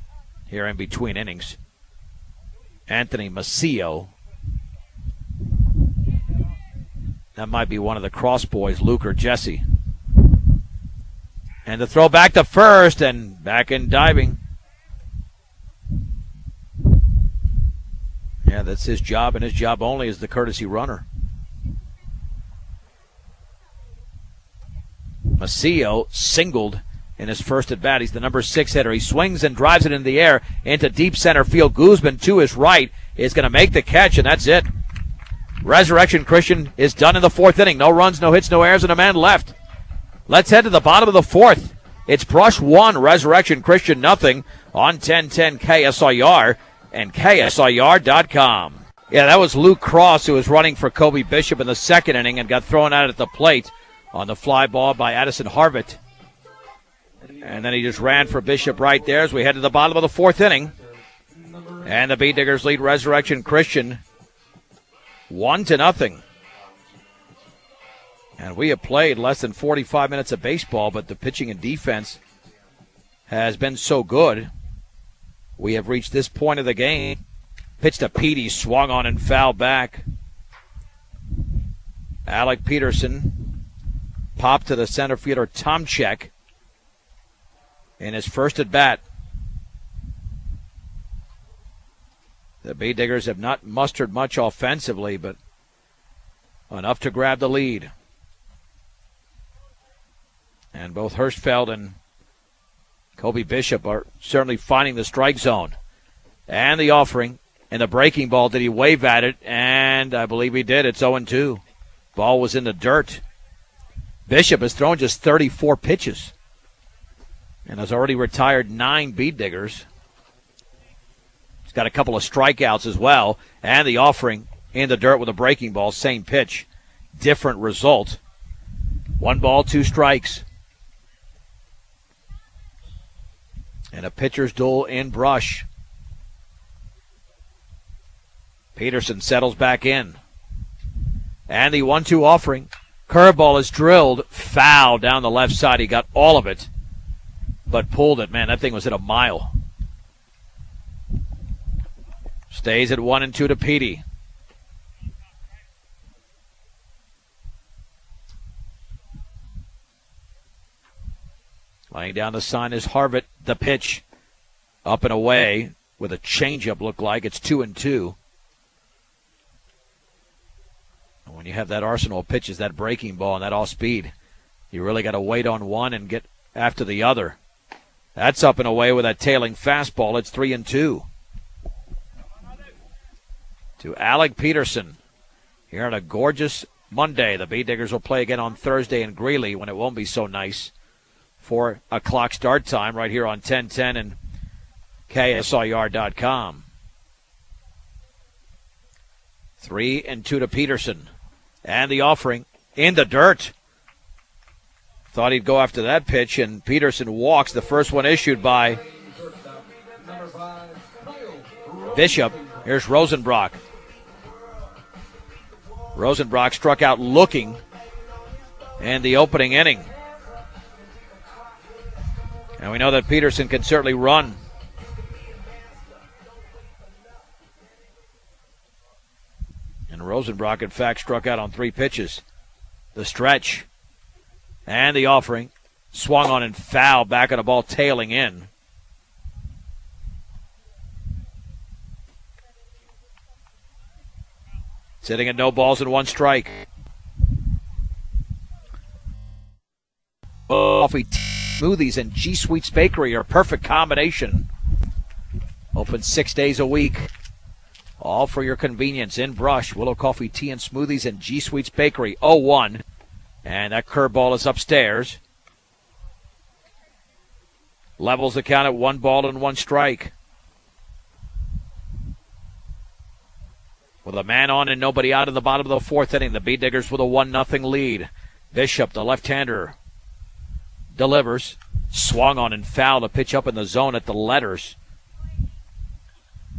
here in between innings. Anthony Macio. That might be one of the cross boys, Luke or Jesse. And the throw back to first and back in diving. Yeah, that's his job, and his job only is the courtesy runner. Macio singled in his first at bat. He's the number 6 hitter. He swings and drives it in the air into deep center field. Guzman to his right is going to make the catch, and that's it. Resurrection Christian is done in the 4th inning. No runs, no hits, no errors, and a man left. Let's head to the bottom of the 4th. It's Brush 1, Resurrection Christian nothing on 1010 KSIR and KSIR.com. Yeah, that was Luke Cross, who was running for Kobe Bishop in the 2nd inning and got thrown out at the plate on the fly ball by Addison Harvett. And then he just ran for Bishop right there as we head to the bottom of the 4th inning. And the Bee Diggers lead Resurrection Christian 1-0. And we have played less than 45 minutes of baseball, but the pitching and defense has been so good. We have reached this point of the game. Pitch to Petey, swung on and fouled back. Alec Peterson popped to the center fielder Tomchek in his first at bat. The Bee Diggers have not mustered much offensively, but enough to grab the lead. And both Hirschfeld and Kobe Bishop are certainly finding the strike zone. And the offering and the breaking ball. Did he wave at it? And I believe he did. It's 0-2. Ball was in the dirt. Bishop has thrown just 34 pitches and has already retired 9 Bee Diggers. He's got a couple of strikeouts as well. And the offering in the dirt with a breaking ball. Same pitch. Different result. 1 ball, 2 strikes. And a pitcher's duel in Brush. Peterson settles back in. And the 1-2 offering. Curveball is drilled. Foul down the left side. He got all of it, but pulled it. Man, that thing was at a mile. Stays at 1-2 to Petey. Laying down the sign is Harvett. The pitch up and away with a changeup look like. It's 2-2. When you have that arsenal of pitches, that breaking ball and that off speed, you really got to wait on one and get after the other. That's up and away with that tailing fastball. It's 3-2. to Alec Peterson here on a gorgeous Monday. The Bee Diggers will play again on Thursday in Greeley when it won't be so nice. 4 o'clock start time right here on 1010 and KSIR.com. 3-2 to Peterson. And the offering in the dirt. Thought he'd go after that pitch, and Peterson walks. The first one issued by Bishop. Here's Rosenbrock. Rosenbrock struck out looking in the opening inning. And we know that Peterson can certainly run. And Rosenbrock, in fact, struck out on 3 pitches. The stretch. And the offering. Swung on and fouled back on a ball tailing in. Sitting at no balls and 1 strike. Coffee, smoothies, and G Sweets Bakery are a perfect combination. Open 6 days a week. All for your convenience. In Brush, Willow Coffee, Tea, and Smoothies, and G Sweets Bakery. 0-1. And that curveball is upstairs. Levels the count at 1 ball and 1 strike. With a man on and nobody out in the bottom of the 4th inning, the Bee Diggers with a 1-0 lead. Bishop, the left-hander, delivers. Swung on and fouled. A pitch up in the zone at the letters.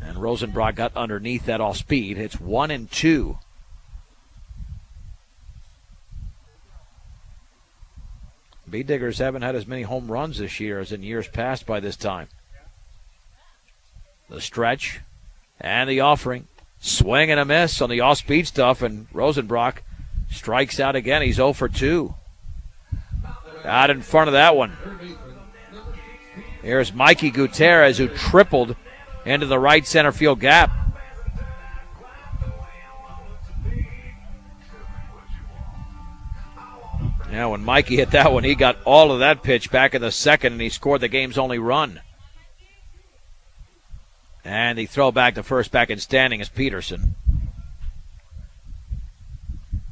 And Rosenbrock got underneath that off speed. It's 1-2. Bee Diggers haven't had as many home runs this year as in years past by this time. The stretch and the offering. Swing and a miss on the off-speed stuff, and Rosenbrock strikes out again. He's 0 for 2. Out in front of that one. Here's Mikey Gutierrez, who tripled into the right center field gap. Now, when Mikey hit that one, he got all of that pitch back in the second, and he scored the game's only run. And the throw back to first, back in standing is Peterson.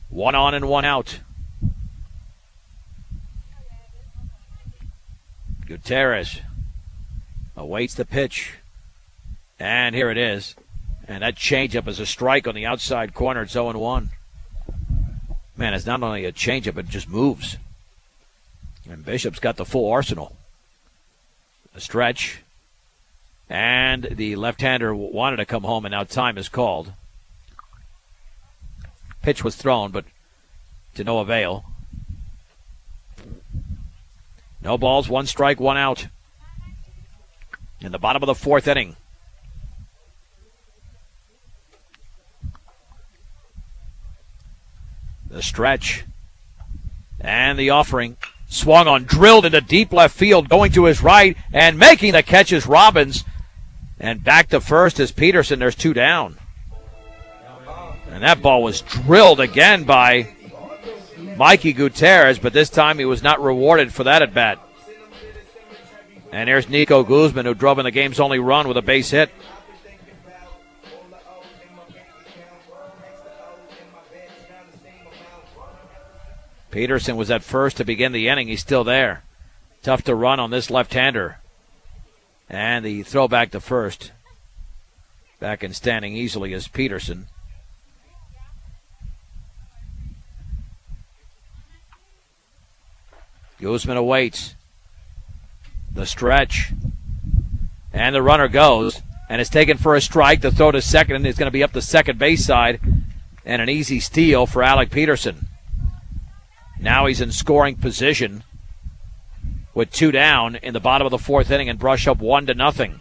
1 on and 1 out. Gutierrez awaits the pitch. And here it is. And that changeup is a strike on the outside corner. It's 0-1. Man, it's not only a changeup, it just moves. And Bishop's got the full arsenal. A stretch. And the left-hander wanted to come home, and now time is called. Pitch was thrown, but to no avail. No balls, 1 strike, 1 out. In the bottom of the 4th inning. The stretch. And the offering. Swung on, drilled into deep left field, going to his right, and making the catch is Robbins. And back to first is Peterson. There's 2 down. And that ball was drilled again by Mikey Gutierrez, but this time he was not rewarded for that at bat. And here's Nico Guzman, who drove in the game's only run with a base hit. Peterson was at first to begin the inning. He's still there. Tough to run on this left-hander. And the throw back to first. Back and standing easily is Peterson. Guzman awaits. The stretch. And the runner goes. And it's taken for a strike. The throw to second, and it's going to be up the second base side. And an easy steal for Alec Peterson. Now he's in scoring position with 2 down in the bottom of the 4th inning, and Brush up 1-0.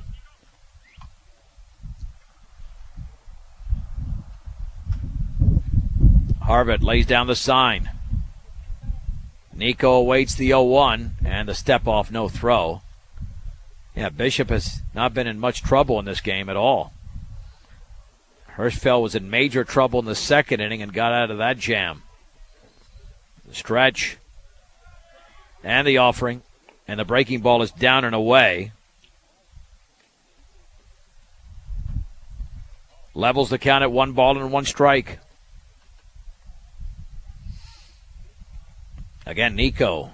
Harvard lays down the sign. Nico awaits the 0-1 and the step off, no throw. Yeah, Bishop has not been in much trouble in this game at all. Hirschfeld was in major trouble in the 2nd inning and got out of that jam. The stretch and the offering. And the breaking ball is down and away. Levels the count at 1-1 strike. Again, Nico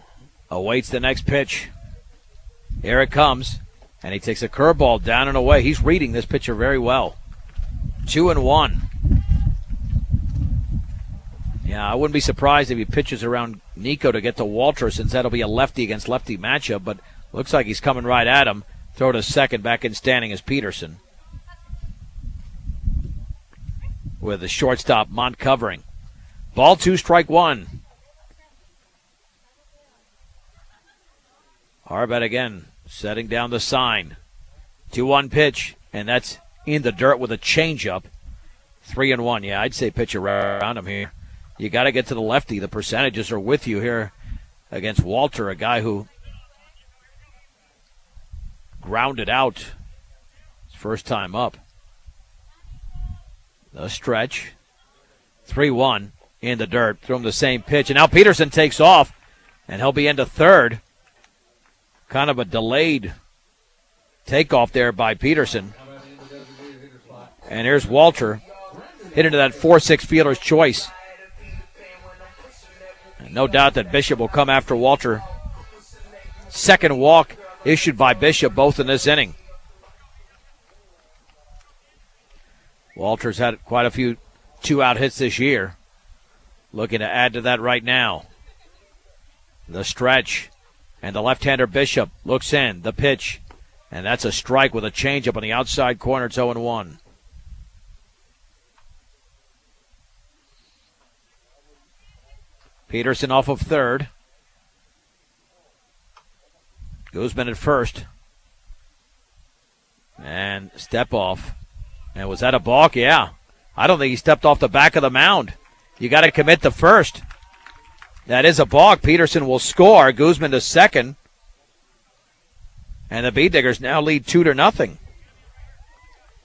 awaits the next pitch. Here it comes, and he takes a curveball down and away. He's reading this pitcher very well. 2-1. Yeah, I wouldn't be surprised if he pitches around Nico to get to Walter, since that'll be a lefty against lefty matchup, but looks like he's coming right at him. Throw to second, back in standing is Peterson, with the shortstop Mont covering. Ball 2, strike 1. Harbet again, setting down the sign. 2-1 pitch, and that's in the dirt with a changeup. 3-1. Yeah, I'd say pitch around him here. You got to get to the lefty. The percentages are with you here against Walter, a guy who grounded out his first time up. The stretch. 3-1 in the dirt. Threw him the same pitch, and now Peterson takes off, and he'll be into third. Kind of a delayed takeoff there by Peterson. And here's Walter. Hit into that 4-6 fielder's choice. And no doubt that Bishop will come after Walter. Second walk issued by Bishop, both in this inning. Walter's had quite a few 2-out hits this year. Looking to add to that right now. The stretch. And the left-hander Bishop looks in. The pitch. And that's a strike with a changeup on the outside corner. It's 0-1. Peterson off of third. Guzman at first. And step off. And was that a balk? Yeah. I don't think he stepped off the back of the mound. You got to commit to first. That is a balk. Peterson will score. Guzman to second. And the Bee Diggers now lead 2-0.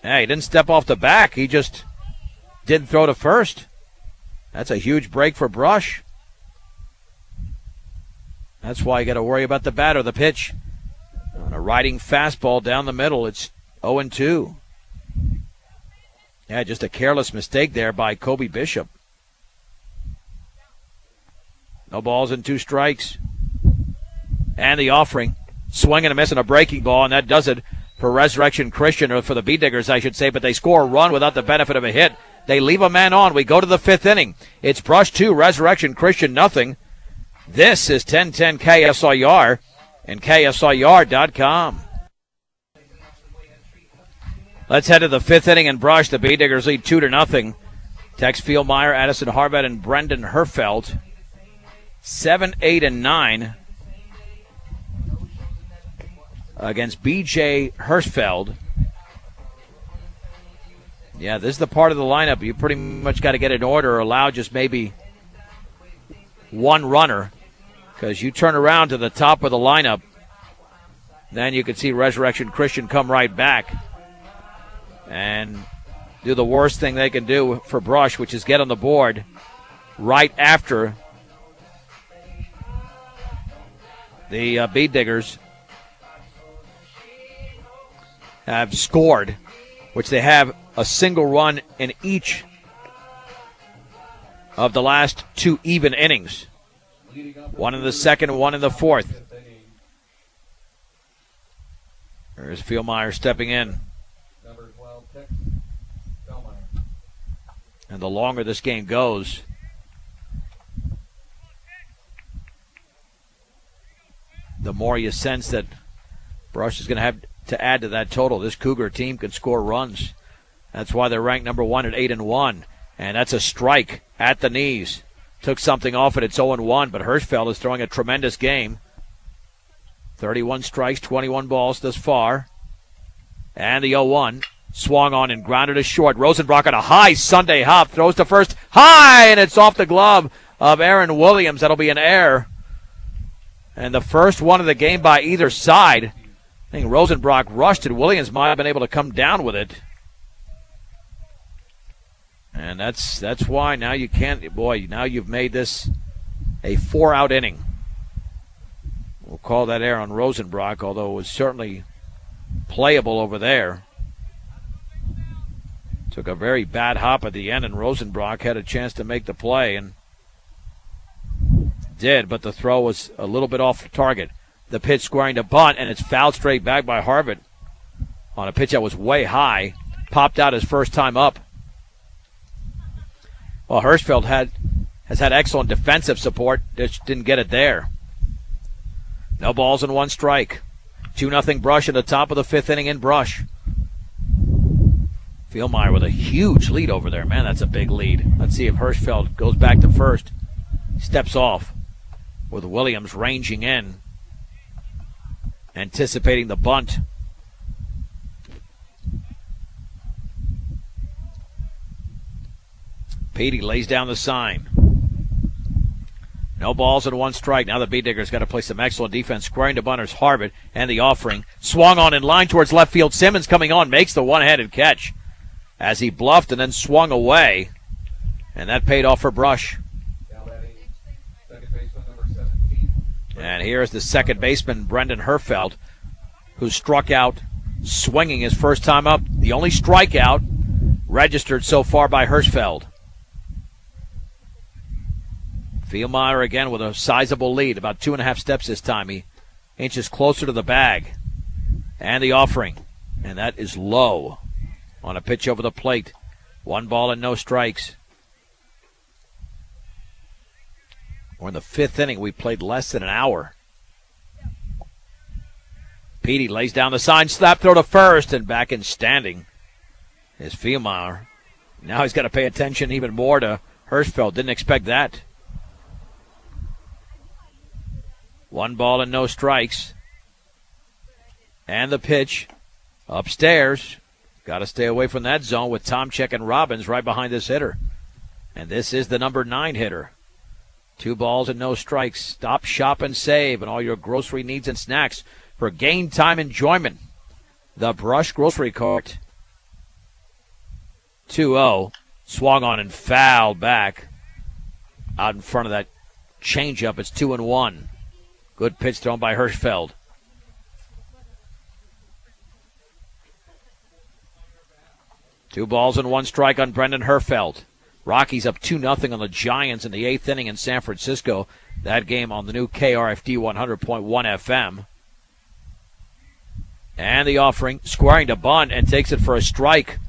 Yeah, he didn't step off the back. He just didn't throw to first. That's a huge break for Brush. That's why you got to worry about the batter. The pitch on a riding fastball down the middle. It's 0-2. Yeah, just a careless mistake there by Kobe Bishop. No balls and 2 strikes. And the offering. Swing and a miss and a breaking ball, and that does it for Resurrection Christian, or for the Bee Diggers, I should say, but they score a run without the benefit of a hit. They leave a man on. We go to the 5th inning. It's Brush 2, Resurrection Christian nothing. This is 1010 KSIR and KSIR.com. Let's head to the 5th inning and Brush. The Bee Diggers lead 2-0. Tex Fieldmeyer, Addison Harbet, and Brendan Herfeld. 7, 8, and 9 against B.J. Hirschfeld. Yeah, this is the part of the lineup you pretty much got to get in order, or allow just maybe one runner, because you turn around to the top of the lineup, then you can see Resurrection Christian come right back and do the worst thing they can do for Brush, which is get on the board right after the Bee Diggers have scored, which they have a single run in each of the last 2 even innings. One in the second, one in the 4th. There's Fieldmeyer stepping in. And the longer this game goes, the more you sense that Brush is going to have to add to that total. This Cougar team can score runs. That's why they're ranked number 1 at 8-1. And that's a strike at the knees. Took something off it. It's 0-1, but Hirschfeld is throwing a tremendous game. 31 strikes, 21 balls thus far. And the 0-1. Swung on and grounded to short. Rosenbrock on a high Sunday hop. Throws to first. High! And it's off the glove of Aaron Williams. That'll be an error. And the first one of the game by either side. I think Rosenbrock rushed it. Williams might have been able to come down with it. And that's why now you can't. Boy, now you've made this a 4-out inning. We'll call that error on Rosenbrock, although it was certainly playable over there. Took a very bad hop at the end, and Rosenbrock had a chance to make the play, and did, but the throw was a little bit off the target. The pitch squaring to bunt, and it's fouled straight back by Harvard on a pitch that was way high. Popped out his first time up. Well, Hirschfeld has had excellent defensive support. Just didn't get it there. No balls and 1 strike. 2-0 Brush at the top of the 5th inning in Brush. Fielmeyer with a huge lead over there. Man, that's a big lead. Let's see if Hirschfeld goes back to first. Steps off with Williams ranging in, anticipating the bunt. Petey lays down the sign. No balls and 1 strike. Now the Bee Diggers got to play some excellent defense. Squaring to bunters Harvard, and the offering. Swung on in line towards left field. Simmons coming on, makes the one-handed catch as he bluffed and then swung away. And that paid off for Brush. And here's the second baseman, Brendan Herfeld, who struck out swinging his first time up. The only strikeout registered so far by Hirschfeld. Fielmeyer again with a sizable lead, about 2.5 steps this time. He inches closer to the bag. And the offering. And that is low on a pitch over the plate. 1 ball and no strikes. We're in the 5th inning. We played less than an hour. Petey lays down the sign, slap throw to first, and back in standing is Fielmeyer. Now he's got to pay attention even more to Hirschfeld. Didn't expect that. 1 ball and no strikes. And the pitch upstairs. Got to stay away from that zone with Tomczyk and Robbins right behind this hitter. And this is the number 9 hitter. 2 balls and no strikes. Stop, shop, and save, and all your grocery needs and snacks for game time enjoyment. The Brush Grocery Cart. 2-0. Swung on and fouled back. Out in front of that changeup. It's 2-1. Good pitch thrown by Hirschfeld. Two balls and 1 strike on Brendan Herfeld. Rockies up 2-0 on the Giants in the 8th inning in San Francisco. That game on the new KRFD 100.1 FM. And the offering, squaring to bunt, and takes it for a strike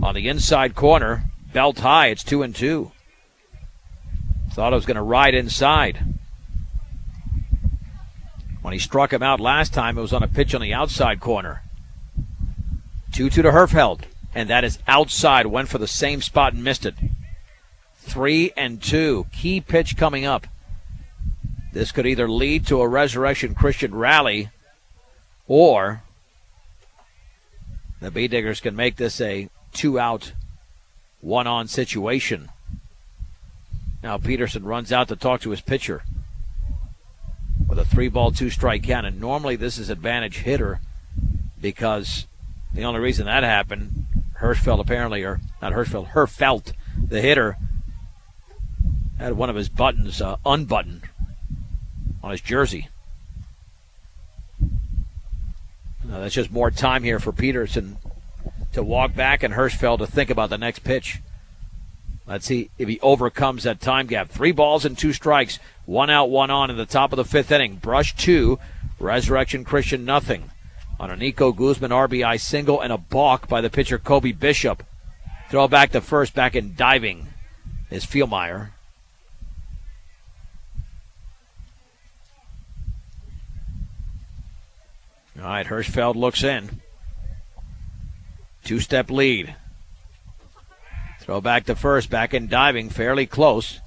on the inside corner. Belt high, it's 2-2. Thought it was going to ride inside. When he struck him out last time, it was on a pitch on the outside corner. 2-2 to Herfeld. And that is outside. Went for the same spot and missed it. 3-2. Key pitch coming up. This could either lead to a Resurrection Christian rally, or the Bee Diggers can make this a 2-out, 1-on situation. Now Peterson runs out to talk to his pitcher with a 3-ball, 2-strike count. And normally this is advantage hitter, because the only reason that happened, Hirschfeld apparently, or not Hirschfeld, Herfelt, the hitter, had one of his buttons unbuttoned on his jersey. Now that's just more time here for Peterson to walk back and Hirschfeld to think about the next pitch. Let's see if he overcomes that time gap. 3 balls and 2 strikes, 1 out, 1 on in the top of the 5th inning. Brush 2, Resurrection Christian nothing. On a Nico Guzman RBI single and a balk by the pitcher Kobe Bishop. Throw back to first, back in diving is Fielmeyer. All right, Hirschfeld looks in. 2-step lead. Throw back to first, back in diving, fairly close.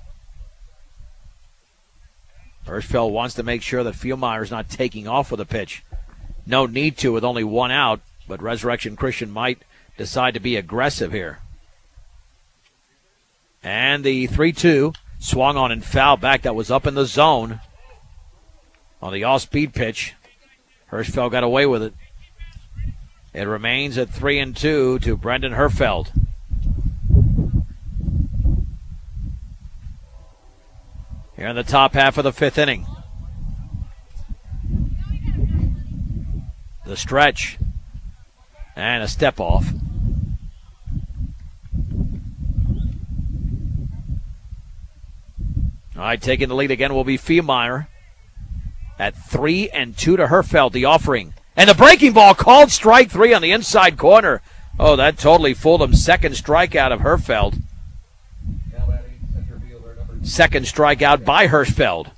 Hirschfeld wants to make sure that Fielmeyer's not taking off with a pitch. No need to with only 1 out, but Resurrection Christian might decide to be aggressive here. And the 3-2 swung on and fouled back. That was up in the zone on the off-speed pitch. Hirschfeld got away with it. It remains at 3-2 to Brendan Herfeld. Here in the top half of the 5th inning. The stretch and a step off. All right, taking the lead again will be Fielmeyer at 3-2 to Herfeld, the offering. And the breaking ball called strike 3 on the inside corner. Oh, that totally fooled him. Second strikeout of Herfeld. Second strikeout by Hirschfeld.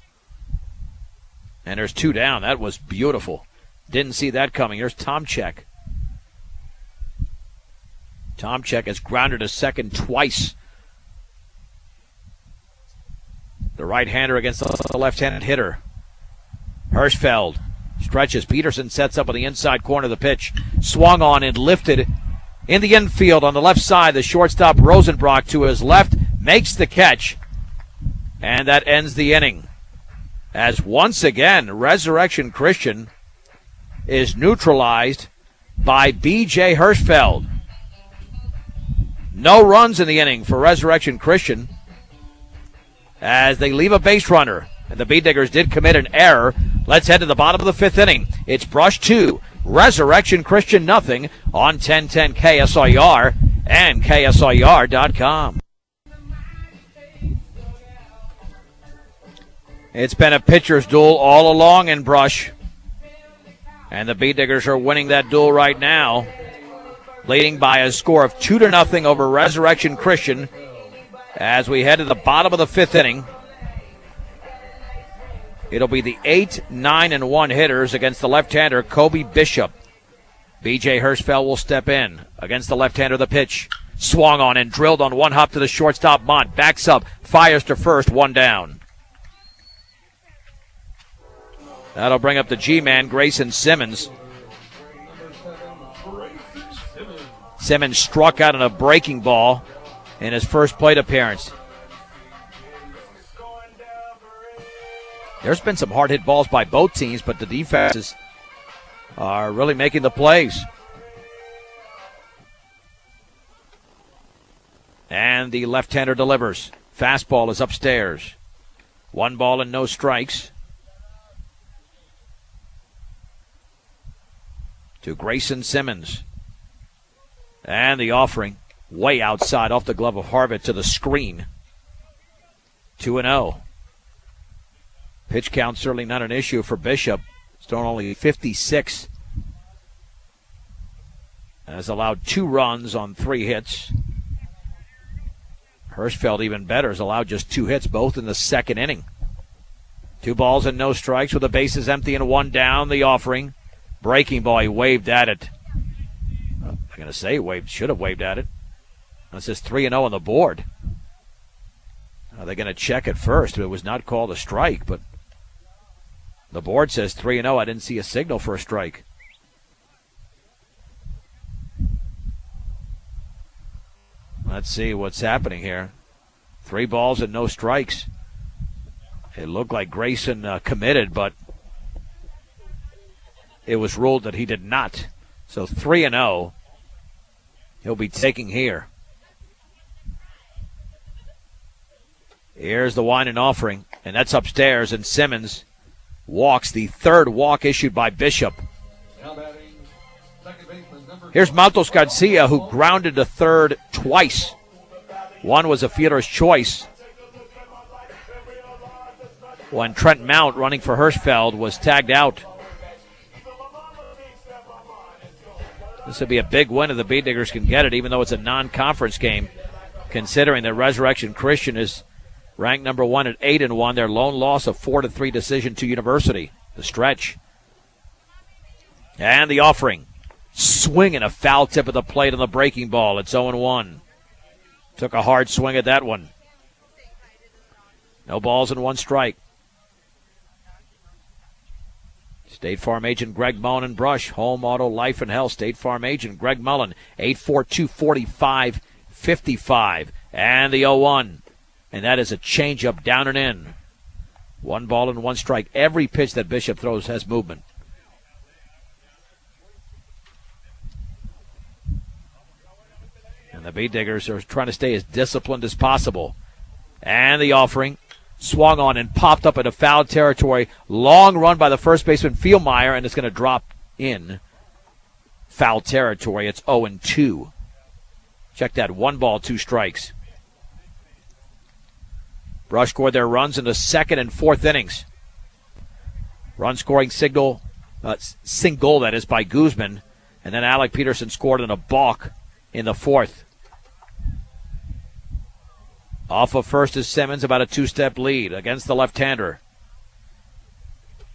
And there's 2 down. That was beautiful. Didn't see that coming. Here's Tomchek. Tomchek has grounded a second twice. The right-hander against the left-handed hitter. Hirschfeld stretches. Peterson sets up on the inside corner of the pitch. Swung on and lifted in the infield on the left side. The shortstop Rosenbrock to his left makes the catch. And that ends the inning. As once again, Resurrection Christian is neutralized by B.J. Hirschfeld. No runs in the inning for Resurrection Christian as they leave a base runner. And the Bee Diggers did commit an error. Let's head to the bottom of the 5th inning. It's Brush 2, Resurrection Christian nothing on 1010 KSIR and KSIR.com. It's been a pitcher's duel all along in Brush. And the Bee Diggers are winning that duel right now, leading by a score of 2-0 over Resurrection Christian as we head to the bottom of the 5th inning. It'll be the 8, 9, and 1 hitters against the left-hander Kobe Bishop. B.J. Hirschfeld will step in against the left-hander. The pitch swung on and drilled on one hop to the shortstop. Mont backs up, fires to first, 1 down. That'll bring up the G-man, Grayson Simmons. Simmons struck out on a breaking ball in his first plate appearance. There's been some hard hit balls by both teams, but the defenses are really making the plays. And the left-hander delivers. Fastball is upstairs. 1 ball and no strikes to Grayson Simmons. And the offering way outside off the glove of Harvitt to the screen. 2-0. Pitch count certainly not an issue for Bishop. He's thrown only 56. Has allowed 2 runs on 3 hits. Hirschfeld even better, has allowed just 2 hits, both in the 2nd inning. 2 balls and no strikes with the bases empty and 1 down. The offering. Breaking ball, he waved at it. I'm going to say should have waved at it. It says 3-0 on the board. They're going to check it first. It was not called a strike, but the board says 3-0. I didn't see a signal for a strike. Let's see what's happening here. 3 balls and no strikes. It looked like Grayson committed, but it was ruled that he did not. So 3-0 he'll be taking here. Here's the wine and offering, and that's upstairs, and Simmons walks, the 3rd walk issued by Bishop. Here's Matos Garcia, who grounded to 3rd twice. 1 was a fielder's choice when Trent Mount, running for Hirschfeld, was tagged out. This would be a big win if the Bee Diggers can get it, even though it's a non-conference game, considering that Resurrection Christian is ranked number 1 at 8-1. Their lone loss, a 4-3 decision to University. The stretch. And the offering. Swinging a foul tip of the plate on the breaking ball. It's 0-1. Took a hard swing at that one. No balls and 1 strike. State Farm agent Greg Mullen and Brush. Home, auto, life, and health. State Farm agent Greg Mullen. 842-45-55. And the 0-1. And that is a changeup down and in. 1 ball and 1 strike. Every pitch that Bishop throws has movement. And the Bee Diggers are trying to stay as disciplined as possible. And the offering. Swung on and popped up into foul territory. Long run by the first baseman Fielmeyer, and it's going to drop in foul territory. It's 0-2. Check that. 1 ball, 2 strikes. Brush scored their runs in the second and fourth innings. Run scoring single that is by Guzman, and then Alec Peterson scored in a balk in the fourth. Off of first is Simmons, about a two-step lead against the left-hander.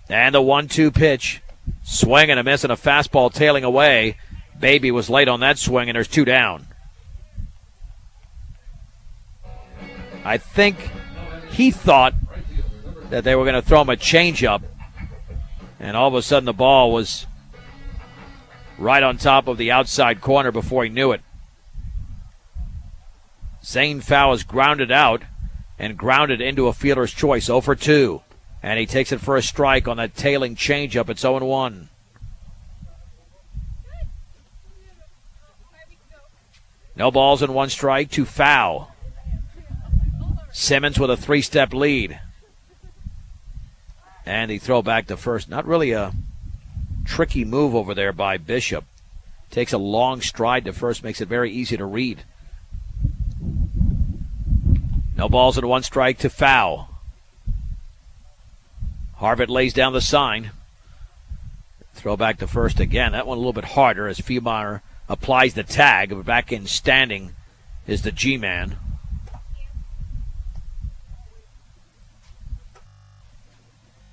And the 1-2 pitch. Swing and a miss and a fastball tailing away. Baby was late on that swing, and there's two down. I think he thought that they were going to throw him a changeup, and all of a sudden the ball was right on top of the outside corner before he knew it. Zane Pfau is grounded out and grounded into a fielder's choice, 0 for 2. And he takes it for a strike on that tailing changeup. It's 0-1. No balls and one strike to Pfau. Simmons with a three-step lead. And the throw back to first. Not really a tricky move over there by Bishop. Takes a long stride to first, makes it very easy to read. No balls and one strike to Pfau. Harvard lays down the sign. Throw back to first again. That one a little bit harder as Fielmeyer applies the tag. But back in standing is the G-man.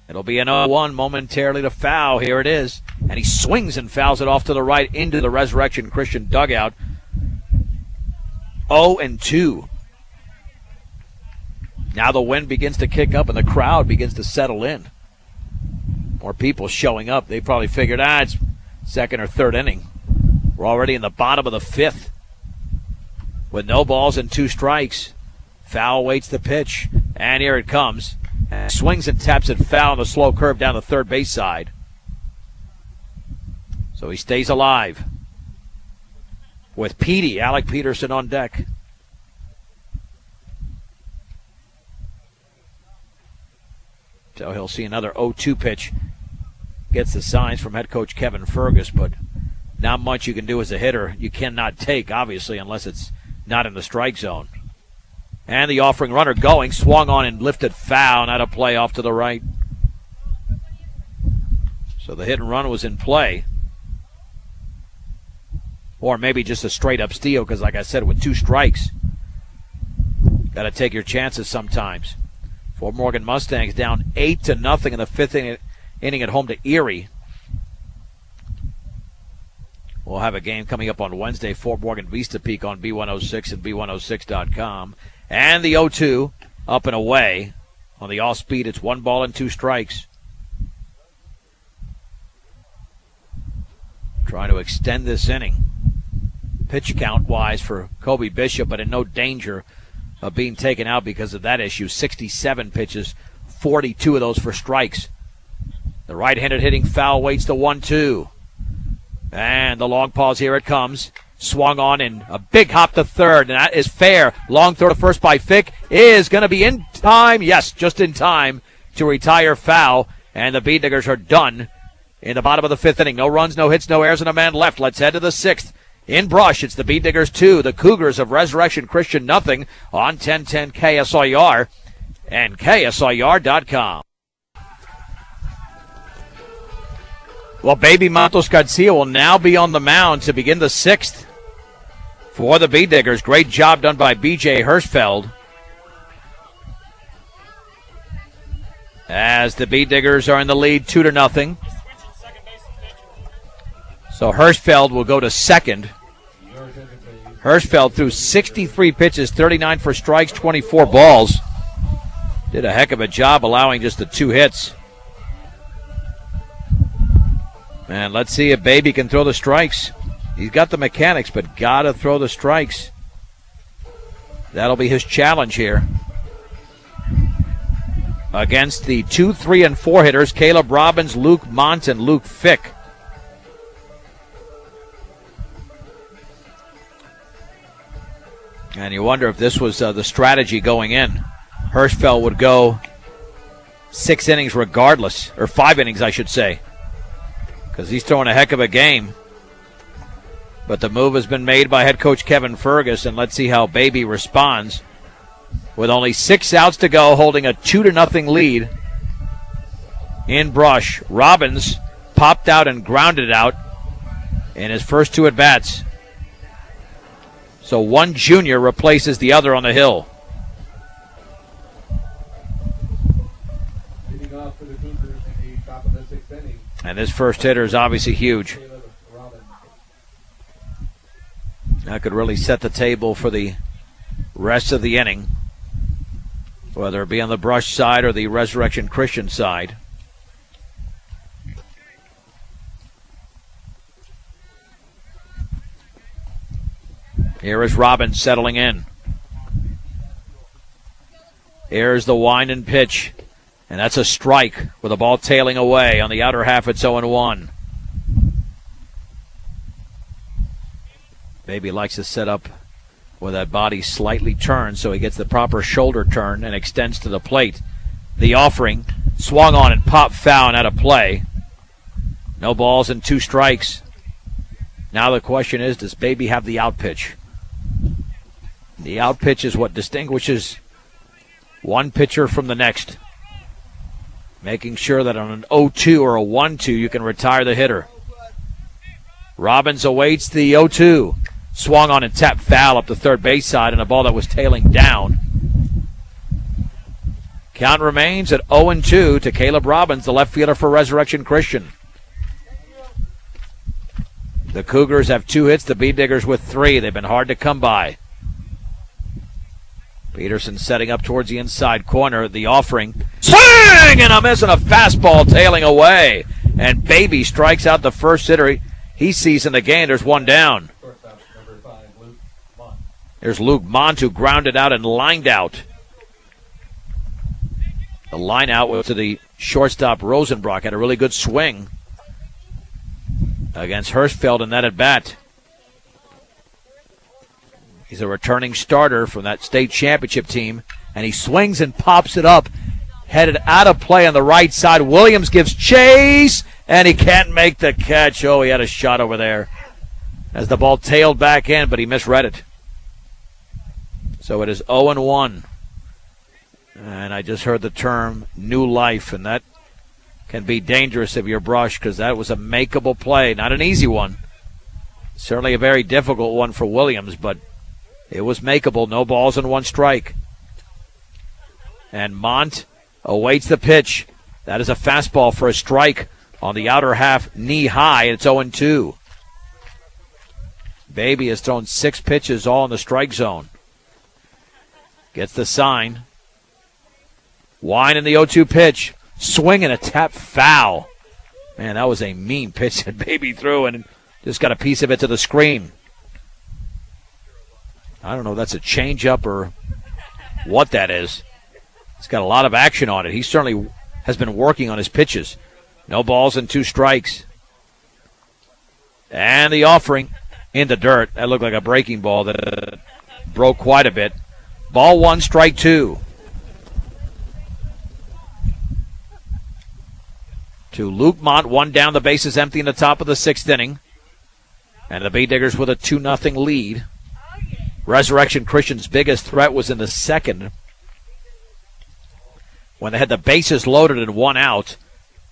It'll be an 0-1 momentarily to Pfau. Here it is. And he swings and fouls it off to the right into the Resurrection Christian dugout. 0-2. Now the wind begins to kick up and the crowd begins to settle in. More people showing up. They probably figured, it's second or third inning. We're already in the bottom of the fifth. With no balls and two strikes. Pfau waits the pitch. And here it comes. Swings and taps it foul on the slow curve down the third base side. So he stays alive. With Petey, Alec Peterson on deck. So he'll see another 0-2 pitch. Gets the signs from head coach Kevin Fergus, but not much you can do as a hitter. You cannot take, obviously, unless it's not in the strike zone. And the offering runner going, swung on and lifted foul, and out of play off to the right. So the hit and run was in play. Or maybe just a straight-up steal, because like I said, with two strikes, got to take your chances sometimes. Fort Morgan Mustangs down 8-0 in the fifth inning at home to Erie. We'll have a game coming up on Wednesday, Fort Morgan Vista Peak on B106 and B106.com. And the 0-2 up and away on the off-speed. It's 1 ball and 2 strikes. Trying to extend this inning. Pitch count-wise for Kobe Bishop, but in no danger of being taken out because of that issue. 67 pitches, 42 of those for strikes. The right-handed hitting Pfau waits the 1-2. And the long pause, here it comes. Swung on and a big hop to third, and that is fair. Long throw to first by Fick is going to be in time. Yes, just in time to retire Pfau. And the Bead Diggers are done in the bottom of the fifth inning. No runs, no hits, no errors, and a man left. Let's head to the sixth. In Brush, it's the Bead Diggers 2, the Cougars of Resurrection Christian nothing on 1010 KSIR and KSIR.com. Well, Baby Matos Garcia will now be on the mound to begin the sixth for the Bead Diggers. Great job done by B.J. Hirschfeld. As the Bead Diggers are in the lead 2-0. So Hirschfeld will go to second. Hirschfeld threw 63 pitches, 39 for strikes, 24 balls. Did a heck of a job allowing just the 2 hits. And let's see if Baby can throw the strikes. He's got the mechanics, but got to throw the strikes. That'll be his challenge here. Against the 2, 3, and 4 hitters, Caleb Robbins, Luke Mont, and Luke Fick. And you wonder if this was the strategy going in. Hirschfeld would go 6 innings regardless, or 5 innings, I should say, because he's throwing a heck of a game. But the move has been made by head coach Kevin Fergus, and let's see how Baby responds. with only 6 outs to go, holding a 2-0 lead in Brush. Robbins popped out and grounded out in his first 2 at-bats. So one junior replaces the other on the hill. And this first hitter is obviously huge. That could really set the table for the rest of the inning, whether it be on the Brush side or the Resurrection Christian side. Here is Robbins settling in. Here's the wind and pitch. And that's a strike with the ball tailing away. On the outer half, it's 0-1. Baby likes to set up with that body slightly turned so he gets the proper shoulder turn and extends to the plate. The offering swung on and popped foul and out of play. No balls and 2 strikes. Now the question is, does Baby have the out pitch? The out pitch is what distinguishes one pitcher from the next, making sure that on an 0-2 or a 1-2 you can retire the hitter. Robbins awaits the 0-2. Swung on and tapped foul up the third base side and a ball that was tailing down. Count remains at 0-2 to Caleb Robbins, the left fielder for Resurrection Christian. The Cougars have 2 hits, the Bee Diggers with 3. They've been hard to come by. Peterson setting up towards the inside corner. The offering. Swing and a miss and a fastball tailing away. And Baby strikes out the first hitter he sees in the game. There's 1 down. There's Luke Mont, who grounded out and lined out. The line out was to the shortstop Rosenbrock. Had a really good swing against Hirschfeld in that at bat. He's a returning starter from that state championship team, and he swings and pops it up, headed out of play on the right side. Williams gives chase, and he can't make the catch. Oh, he had a shot over there as the ball tailed back in, but he misread it. So it is 0-1. And I just heard the term new life, and that can be dangerous if you're Brush, because that was a makeable play. Not an easy one. Certainly a very difficult one for Williams, but it was makeable. No balls and 1 strike. And Mont awaits the pitch. That is a fastball for a strike on the outer half, knee high, and it's 0-2. Baby has thrown 6 pitches, all in the strike zone. Gets the sign. Wine in the 0-2 pitch. Swing and a tap foul. Man, that was a mean pitch that Baby threw and just got a piece of it to the screen. I don't know if that's a changeup or what that is. It's got a lot of action on it. He certainly has been working on his pitches. No balls and 2 strikes. And the offering in the dirt. That looked like a breaking ball that broke quite a bit. Ball 1, strike 2. To Luke Mont, 1 down, the bases empty in the top of the 6th inning. And the Bee Diggers with a 2-0 lead. Resurrection Christian's biggest threat was in the 2nd, when they had the bases loaded and 1 out,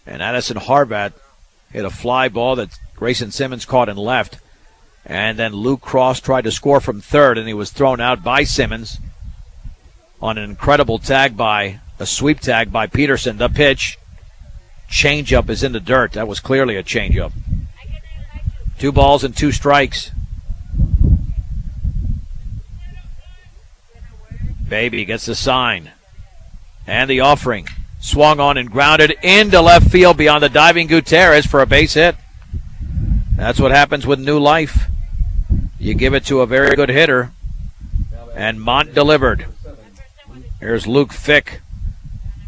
and Addison Harbat hit a fly ball that Grayson Simmons caught in left, and then Luke Cross tried to score from 3rd, and he was thrown out by Simmons on an incredible tag by a sweep tag by Peterson. The pitch, changeup, is in the dirt. That was clearly a changeup. 2 balls and 2 strikes. Baby gets the sign. And the offering. Swung on and grounded into left field beyond the diving Gutierrez for a base hit. That's what happens with new life. You give it to a very good hitter. And Mont delivered. Here's Luke Fick,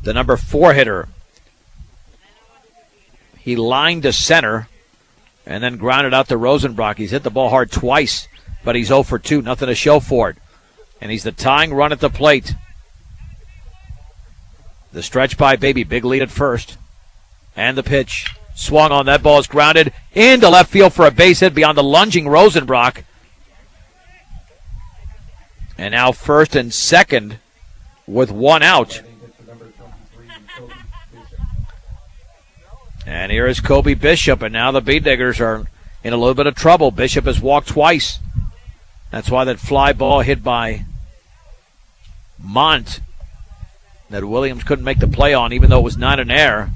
the number 4 hitter. He lined to center and then grounded out to Rosenbrock. He's hit the ball hard twice, but he's 0 for 2. Nothing to show for it. And he's the tying run at the plate. The stretch by Baby, big lead at first. And the pitch. Swung on, that ball is grounded into left field for a base hit beyond the lunging Rosenbrock. And now 1st and 2nd with one out. And here is Kobe Bishop, and now the Bead Diggers are in a little bit of trouble. Bishop has walked twice. That's why that fly ball hit by Mont that Williams couldn't make the play on, even though it was not an error.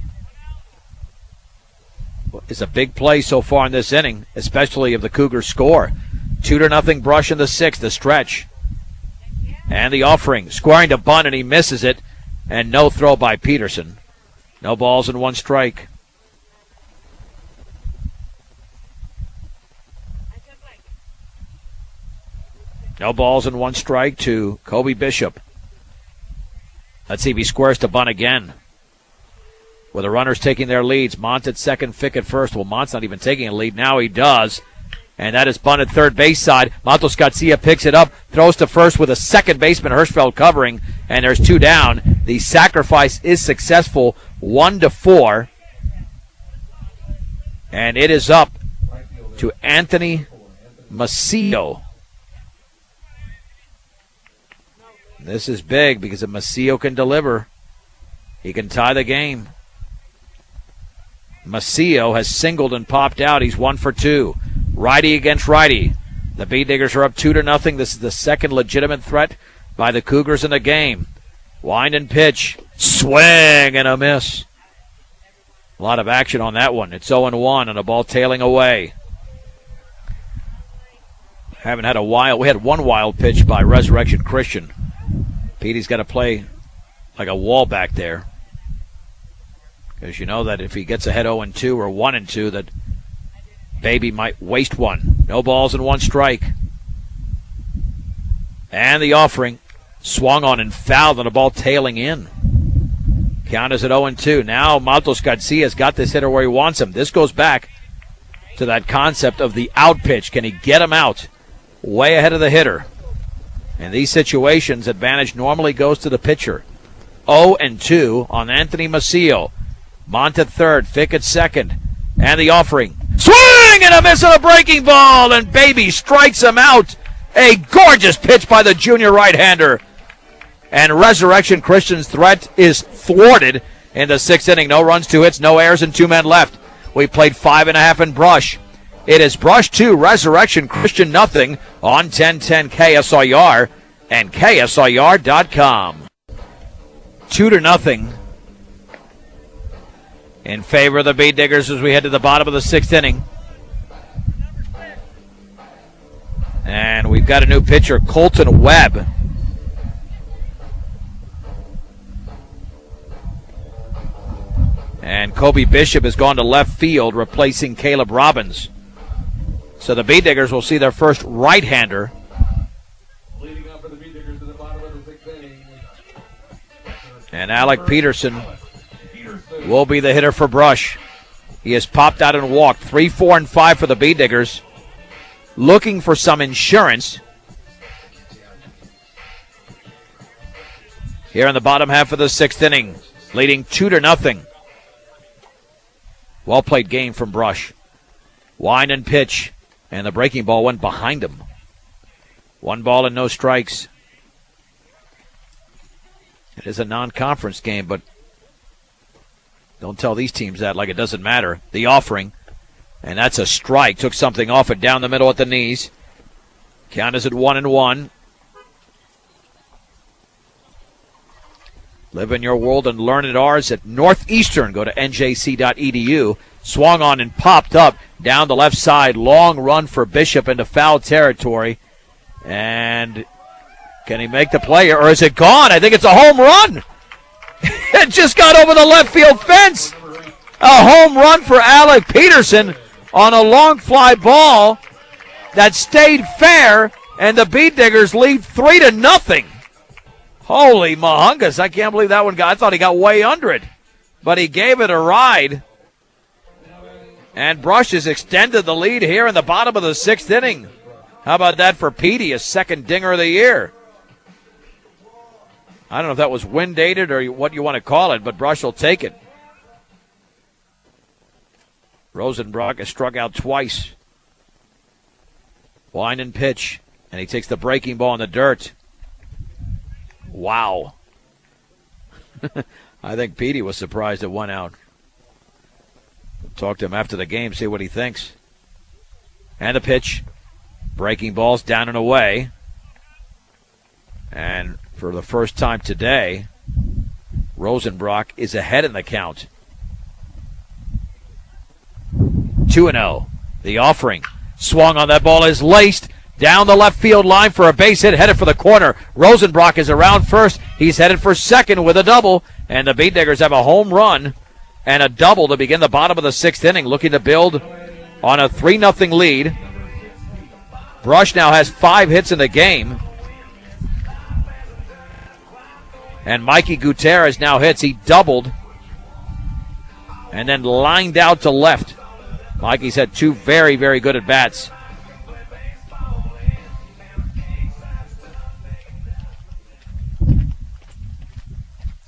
It's a big play so far in this inning, especially if the Cougars score. 2-0 Brush in the sixth, the stretch. And the offering, squaring to bunt, and he misses it. And no throw by Peterson. No balls and one strike. No balls and one strike to Kobe Bishop. Let's see if he squares to bunt again. With the runners taking their leads. Mont at second, Fick at first. Well, Mont's not even taking a lead. Now he does. And that is bunt at third base side. Matos Garcia picks it up, throws to first with a second baseman, Hirschfeld, covering. And there's two down. The sacrifice is successful, 1-4. And it is up to Anthony Macio. This is big because if Macio can deliver, he can tie the game. Macio has singled and popped out. He's 1 for 2. Righty against righty. The Bead Diggers are up 2-0. This is the second legitimate threat by the Cougars in the game. Wind and pitch. Swing and a miss. A lot of action on that one. It's 0-1 and a ball tailing away. Haven't had a wild. We had one wild pitch by Resurrection Christian. Petey's got to play like a wall back there. Because you know that if he gets ahead 0-2 or 1-2, that Baby might waste one. No balls and one strike. And the offering swung on and fouled on a ball tailing in. Count is at 0-2. Now Matos Garcia's got this hitter where he wants him. This goes back to that concept of the out pitch. Can he get him out way ahead of the hitter? In these situations, advantage normally goes to the pitcher. 0-2 on Anthony Macio. Mont at third, Fick at second. And the offering. Swing and a miss on a breaking ball, and Baby strikes him out. A gorgeous pitch by the junior right-hander. And Resurrection Christian's threat is thwarted in the sixth inning. No runs, 2 hits, no errors, and 2 men left. We played 5.5 in Brush. It is Brush 2, Resurrection Christian nothing on 1010 KSIR and KSIR.com. 2-0 in favor of the Bead Diggers as we head to the bottom of the sixth inning. And we've got a new pitcher, Colton Webb. And Kobe Bishop has gone to left field, replacing Caleb Robbins. So the Bead Diggers will see their first right-hander. Leading up for the Bead Diggers to the bottom of the sixth inning. And Alec Peterson will be the hitter for Brush. He has popped out and walked. 3, 4, and 5 for the Bead Diggers. Looking for some insurance. Here in the bottom half of the sixth inning. Leading 2-0. Well played game from Brush. Wind and pitch. And the breaking ball went behind him. 1 ball and no strikes. It is a non-conference game, but don't tell these teams that like it doesn't matter. The offering, and that's a strike. Took something off it down the middle at the knees. Count is at 1-1. Live in your world and learn at ours at Northeastern. Go to njc.edu. Swung on and popped up down the left side. Long run for Bishop into foul territory. And can he make the play, or is it gone? I think it's a home run. It just got over the left field fence. A home run for Alec Peterson on a long fly ball that stayed fair, and the Bead Diggers lead 3-0. Holy mahungus, I can't believe that one got. I thought he got way under it, but he gave it a ride. And Brush has extended the lead here in the bottom of the sixth inning. How about that for Petey, his second dinger of the year? I don't know if that was wind dated or what you want to call it, but Brush will take it. Rosenbrock has struck out twice. Wind and pitch, and he takes the breaking ball in the dirt. Wow. I think Petey was surprised at 1 out. Talk to him after the game, see what he thinks. And the pitch. Breaking balls down and away. And for the first time today, Rosenbrock is ahead in the count. 2-0. The offering. Swung on that ball is laced down the left field line for a base hit, headed for the corner. Rosenbrock is around first. He's headed for second with a double. And the Beat Diggers have a home run and a double to begin the bottom of the 6th inning, looking to build on a 3-0 lead. Brush now has 5 hits in the game. And Mikey Gutierrez now hits. He doubled and then lined out to left. Mikey's had 2 very, very good at-bats.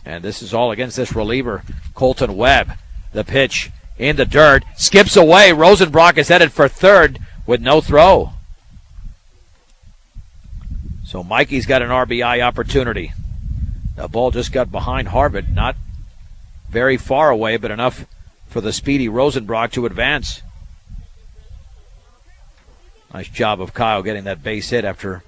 And this is all against this reliever, Colton Webb. The pitch in the dirt, skips away. Rosenbrock is headed for third with no throw. So Mikey's got an RBI opportunity. The ball just got behind Harvard, not very far away, but enough for the speedy Rosenbrock to advance. Nice job of Kyle getting that base hit after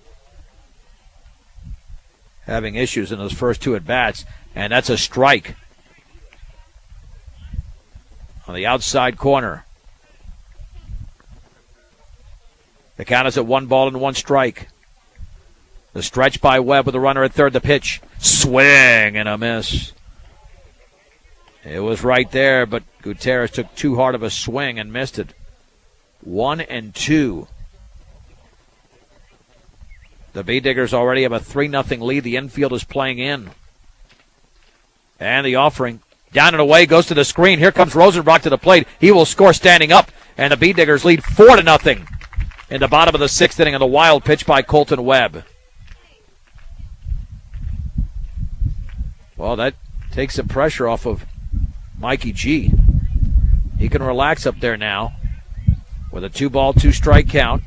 having issues in those first 2 at-bats. And that's a strike on the outside corner. The count is at 1-1 strike. The stretch by Webb with a runner at third. The pitch. Swing and a miss. It was right there, but Gutierrez took too hard of a swing and missed it. 1-2. The Beat Diggers already have a 3-0 lead. The infield is playing in. And the offering. Down and away, goes to the screen. Here comes Rosenbrock to the plate. He will score standing up. And the Beat Diggers lead 4-0 in the bottom of the 6th inning on the wild pitch by Colton Webb. Well, that takes some pressure off of Mikey G. He can relax up there now with a 2-ball, 2-strike count.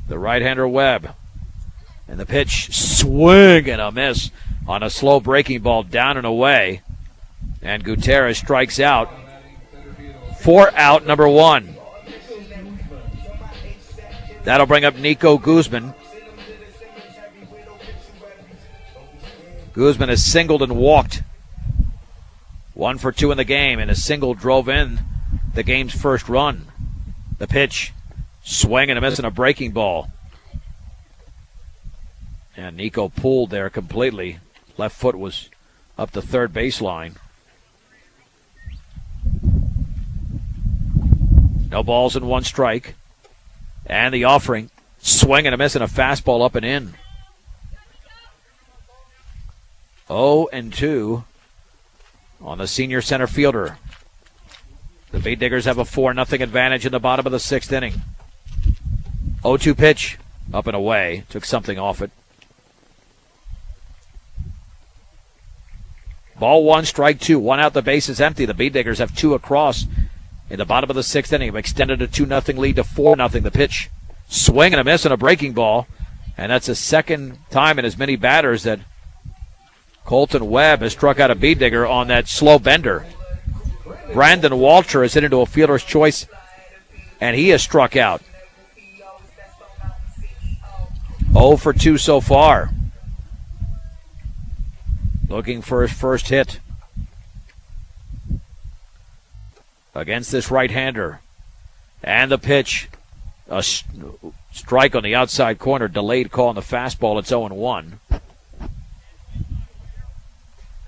The right-hander Webb. And the pitch, swing and a miss on a slow breaking ball down and away. And Gutierrez strikes out. 4 out, number 1. That'll bring up Nico Guzman. Guzman has singled and walked. 1 for 2 in the game, and a single drove in the game's first run. The pitch, swing and a miss on a breaking ball. And Nico pulled there completely. Left foot was up the third baseline. No balls and 1 strike. And the offering, swing and a miss and a fastball up and in. 0-2 on the senior center fielder. The Beat Diggers have a 4-0 advantage in the bottom of the 6th inning. 0-2 pitch, up and away. Took something off it. Ball 1, strike 2. 1 out, the base is empty. The Beat Diggers have 2 across in the bottom of the 6th inning. Have extended a 2-0 lead to 4-0. The pitch, swing and a miss and a breaking ball. And that's the second time in as many batters that Colton Webb has struck out a Beat Digger on that slow bender. Brandon Walter has hit into a fielder's choice, and he has struck out. 0 for 2 so far. Looking for his first hit against this right-hander. And the pitch. A strike on the outside corner. Delayed call on the fastball. It's 0-1.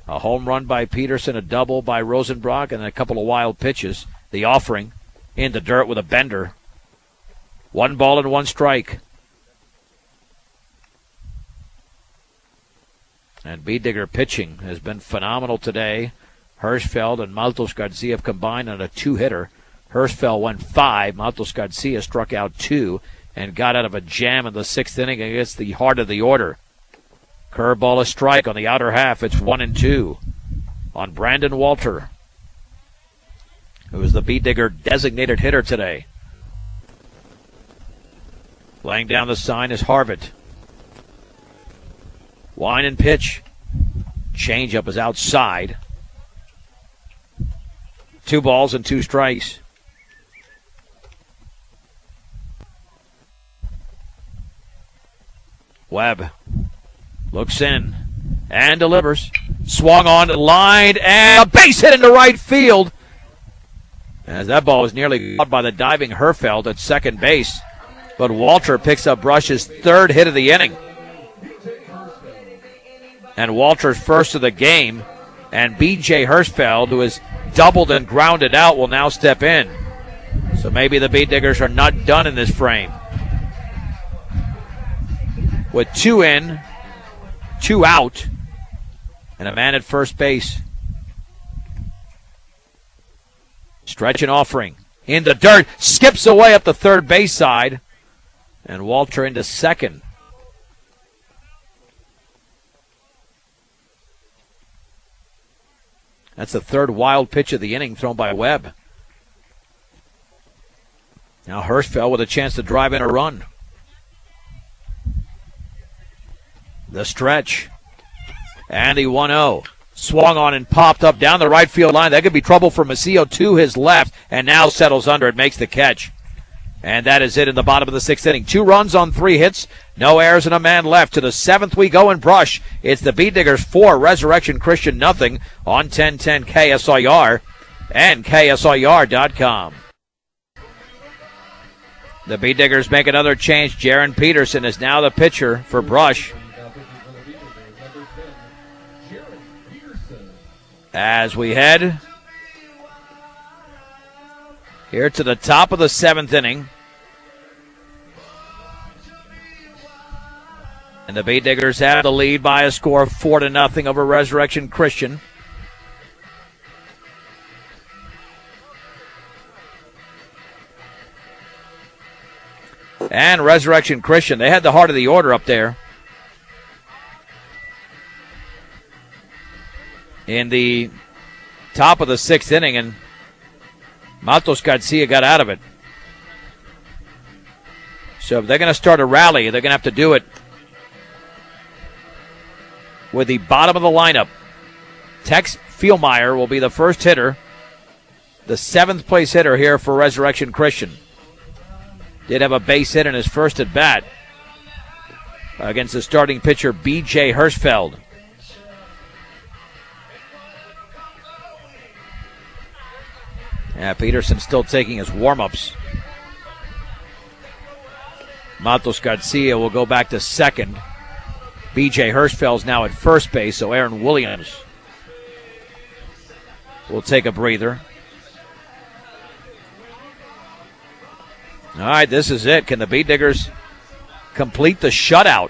A home run by Peterson, a double by Rosenbrock, and a couple of wild pitches. The offering in the dirt with a bender. 1 ball and 1 strike. And Beat Digger pitching has been phenomenal today. Hirschfeld and Maltos Garcia have combined on a 2-hitter. Hirschfeld went 5. Maltos Garcia struck out 2 and got out of a jam in the 6th inning against the heart of the order. Curveball, a strike on the outer half. It's 1-2 on Brandon Walter, who is the Beat Digger designated hitter today. Laying down the sign is Harvard. Wine and pitch. Changeup is outside. 2 balls and 2 strikes. Webb looks in and delivers. Swung on, lined, and a base hit into right field. As that ball was nearly caught by the diving Herfeld at second base. But Walter picks up Brush's 3rd hit of the inning. And Walter's first of the game. And B.J. Hirschfeld, who has doubled and grounded out, will now step in. So maybe the Beat Diggers are not done in this frame. With 2 in, 2 out, and a man at first base. Stretch and offering. In the dirt. Skips away up the third base side. And Walter into second. That's the 3rd wild pitch of the inning thrown by Webb. Now Hirschfeld with a chance to drive in a run. The stretch. And the 1-0. Swung on and popped up down the right field line. That could be trouble for Macio to his left. And now settles under it, makes the catch. And that is it in the bottom of the 6th inning. 2 runs on 3 hits. No errors and a man left. To the 7th we go in Brush. It's the Beat Diggers 4, Resurrection Christian nothing on 1010 KSIR and KSIR.com. The Beat Diggers make another change. Jaron Peterson is now the pitcher for Brush. As we head here to the top of the 7th inning. And the Beat Diggers have the lead by a score of 4-0 over Resurrection Christian. And Resurrection Christian, they had the heart of the order up there. In the top of the 6th inning, and Matos Garcia got out of it. So if they're going to start a rally, they're going to have to do it with the bottom of the lineup. Tex Fielmeyer will be the first hitter, the 7th place hitter here for Resurrection Christian. Did have a base hit in his first at bat against the starting pitcher B.J. Hirschfeld. Yeah, Peterson still taking his warm-ups. Matos Garcia will go back to second. B.J. Hirschfeld's now at first base, so Aaron Williams will take a breather. All right, this is it. Can the Beat Diggers complete the shutout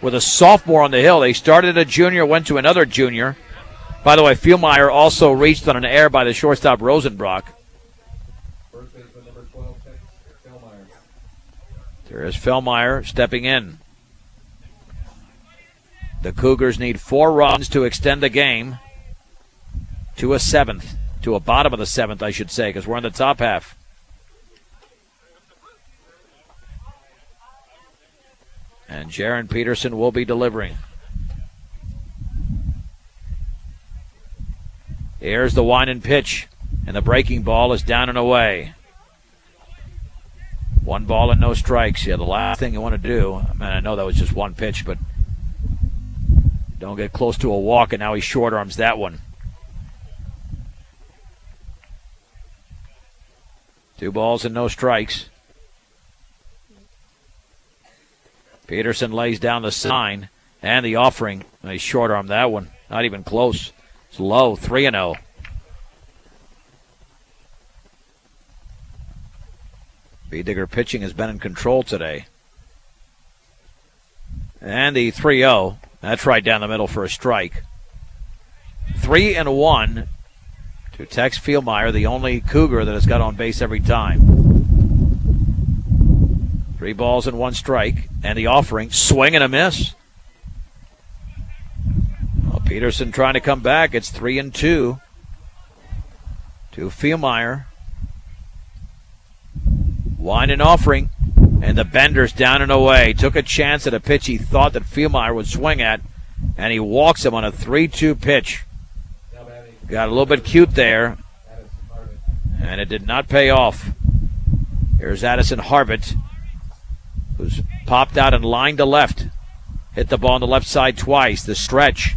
with a sophomore on the hill? They started a junior, went to another junior. By the way, Fielmeyer also reached on an error by the shortstop Rosenbrock. First baseman number 12, Fielmeyer. There is Fielmeyer stepping in. The Cougars need 4 runs to extend the game to a 7th, to a bottom of the 7th, I should say, because we're in the top half. And Jaron Peterson will be delivering. Here's the wind and pitch, and the breaking ball is down and away. 1 ball and no strikes. Yeah, the last thing you want to do, I mean, I know that was just 1 pitch, but don't get close to a walk, and now he short arms that one. 2 balls and no strikes. Peterson lays down the sign and the offering. He short armed that one. Not even close. It's low, 3-0. Beat Digger pitching has been in control today. And the 3-0. That's right down the middle for a strike. 3-1 to Tex Fielmeyer, the only Cougar that has got on base every time. 3 balls and 1 strike. And the offering, swing and a miss. Well, Peterson trying to come back. It's 3-2 to Fielmeyer. Wind and offering. And the bender's down and away. Took a chance at a pitch he thought that Fielmeyer would swing at, and he walks him on a 3-2 pitch. Got a little bit cute there, and it did not pay off. Here's Addison Harvett, who's popped out and lined to left. Hit the ball on the left side twice. The stretch.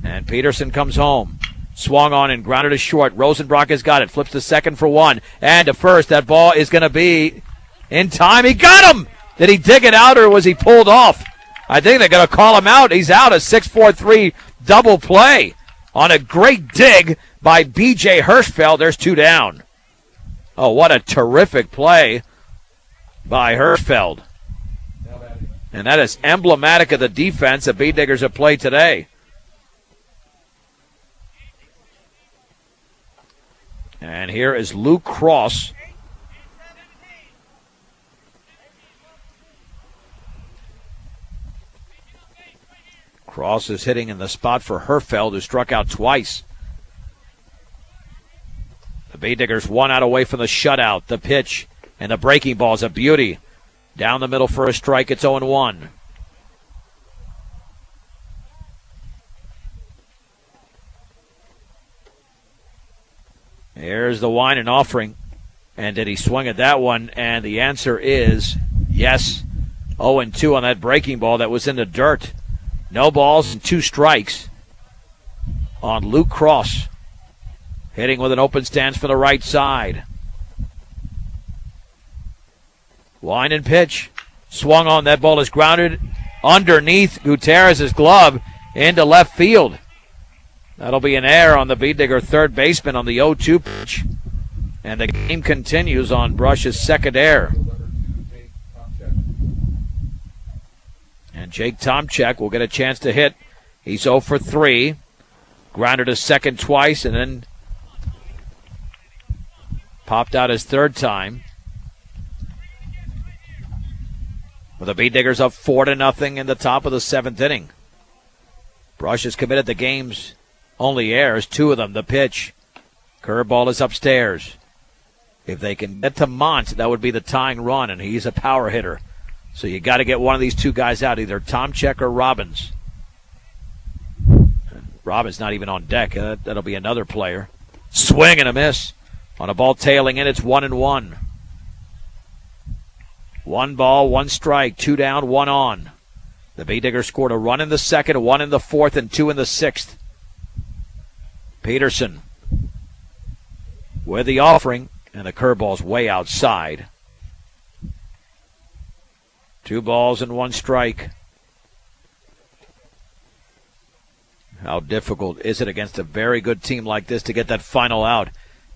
And Peterson comes home. Swung on and grounded to short. Rosenbrock has got it. Flips to second for one. And to first. That ball is going to be in time. He got him! Did he dig it out or was he pulled off? I think they're going to call him out. He's out. A 6-4-3 double play on a great dig by B.J. Hirschfeld. There's two down. Oh, what a terrific play by Hirschfeld. And that is emblematic of the defense that Bee Diggers have played today. And here is Luke Cross. Cross is hitting in the spot for Hirschfeld, who struck out twice. The Bee Diggers 1 out away from the shutout. The pitch and the breaking ball is a beauty. Down the middle for a strike. It's 0-1. Here's the wine and offering. And did he swing at that one? And the answer is yes. 0-2 on that breaking ball that was in the dirt. No balls and 2 strikes on Luke Cross. Hitting with an open stance for the right side. Wine and pitch. Swung on. That ball is grounded underneath Gutierrez's glove into left field. That'll be an error on the Bee Digger third baseman on the 0-2 pitch. And the game continues on Brush's second error. And Jake Tomchek will get a chance to hit. He's 0 for 3. Grounded to second twice and then popped out his third time. With the Bee Diggers up 4-0 in the top of the 7th inning. Brush has committed the game's only errors, 2 of them. The pitch. Curveball is upstairs. If they can get to Mont, that would be the tying run, and he's a power hitter. So you got to get one of these 2 guys out, either Tomchek or Robbins. Robbins not even on deck. That'll be another player. Swing and a miss. On a ball tailing in, it's 1-1. 1 ball, 1 strike, 2 down, 1 on. The Bee Diggers scored a run in the second, 1 in the fourth, and 2 in the 6th. Peterson with the offering, and the curveball's way outside. 2 balls and 1 strike. How difficult is it against a very good team like this to get that final out?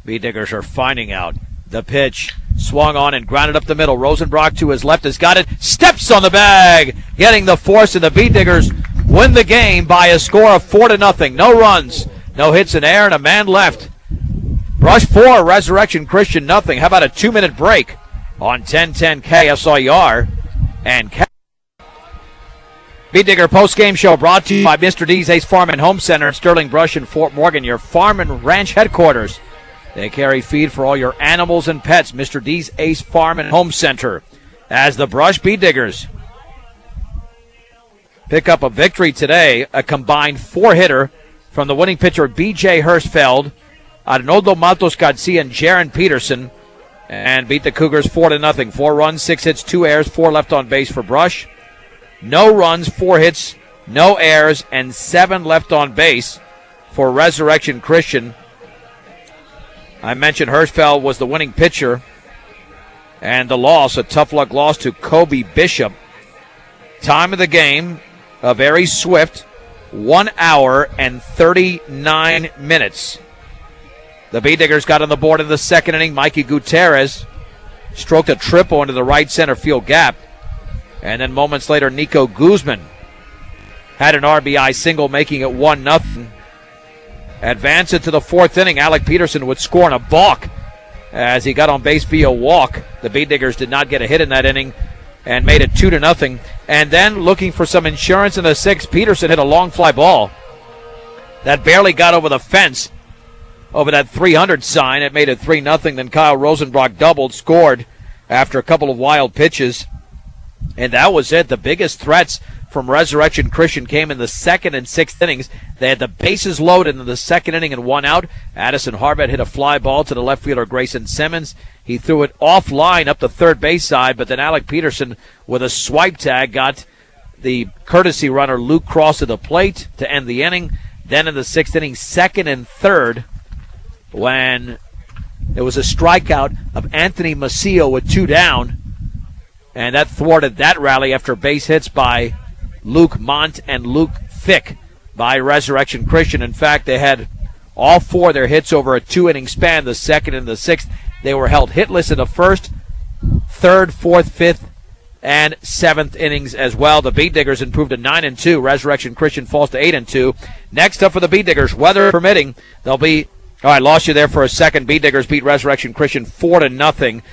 Bee Diggers are finding out. The pitch swung on and grounded up the middle. Rosenbrock to his left has got it. Steps on the bag, getting the force, and the Bee Diggers win the game by a score of 4-0. No runs, no hits in air, and a man left. Brush 4, Resurrection Christian nothing. How about a 2-minute break on 1010 KSIR and Bee Digger post-game show brought to you by Mr. D's Ace Farm and Home Center in Sterling Brush and Fort Morgan, your farm and ranch headquarters. They carry feed for all your animals and pets. Mr. D's Ace Farm and Home Center. As the Brush Bee Diggers pick up a victory today, a combined 4-hitter from the winning pitcher B.J. Hirschfeld, Arnoldo Matos Garcia, and Jaron Peterson, and beat the Cougars 4-0. 4 runs, 6 hits, 2 errors, 4 left on base for Brush. No runs, 4 hits, no errors, and 7 left on base for Resurrection Christian. I mentioned Hirschfeld was the winning pitcher, and the loss, a tough luck loss to Kobe Bishop. Time of the game, a very swift 1 hour and 39 minutes. The Bee Diggers got on the board in the second inning. Mikey Gutierrez stroked a triple into the right center field gap. And then moments later, Nico Guzman had an RBI single, making it 1-0. Advance it to the 4th inning. Alec Peterson would score on a balk as he got on base via walk. The Bee Diggers did not get a hit in that inning and made it 2-0. And then looking for some insurance in the 6th, Peterson hit a long fly ball that barely got over the fence, over that 300 sign. It made it 3-0. Then Kyle Rosenbrock doubled, scored after a couple of wild pitches. And that was it. The biggest threats from Resurrection Christian came in the second and sixth innings. They had the bases loaded in the second inning and 1 out. Addison Harvett hit a fly ball to the left fielder Grayson Simmons. He threw it offline up the third base side, but then Alec Peterson with a swipe tag got the courtesy runner Luke Cross to the plate to end the inning. Then in the sixth inning, second and third, when there was a strikeout of Anthony Macio with 2 down, and that thwarted that rally after base hits by Luke Mont and Luke Fick by Resurrection Christian. In fact, they had all 4 of their hits over a 2-inning span, the second and the sixth. They were held hitless in the first, third, fourth, fifth, and seventh innings as well. The Beat Diggers improved to 9-2. Resurrection Christian falls to 8-2. Next up for the Beat Diggers, weather permitting, they'll be. All right, lost you there for a second. Beat Diggers beat Resurrection Christian 4-0.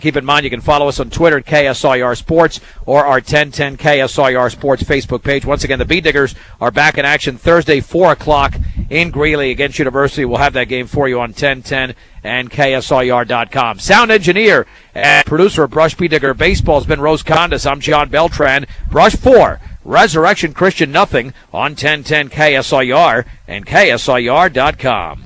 Keep in mind you can follow us on Twitter at KSIR Sports or our 1010 KSIR Sports Facebook page. Once again, the Beat Diggers are back in action Thursday, 4 o'clock in Greeley against University. We'll have that game for you on 1010 and KSIR.com. Sound engineer and producer of Brush Beat Digger Baseball has been Rose Condis. I'm John Beltran. Brush 4, Resurrection Christian nothing on 1010 KSIR and KSIR.com.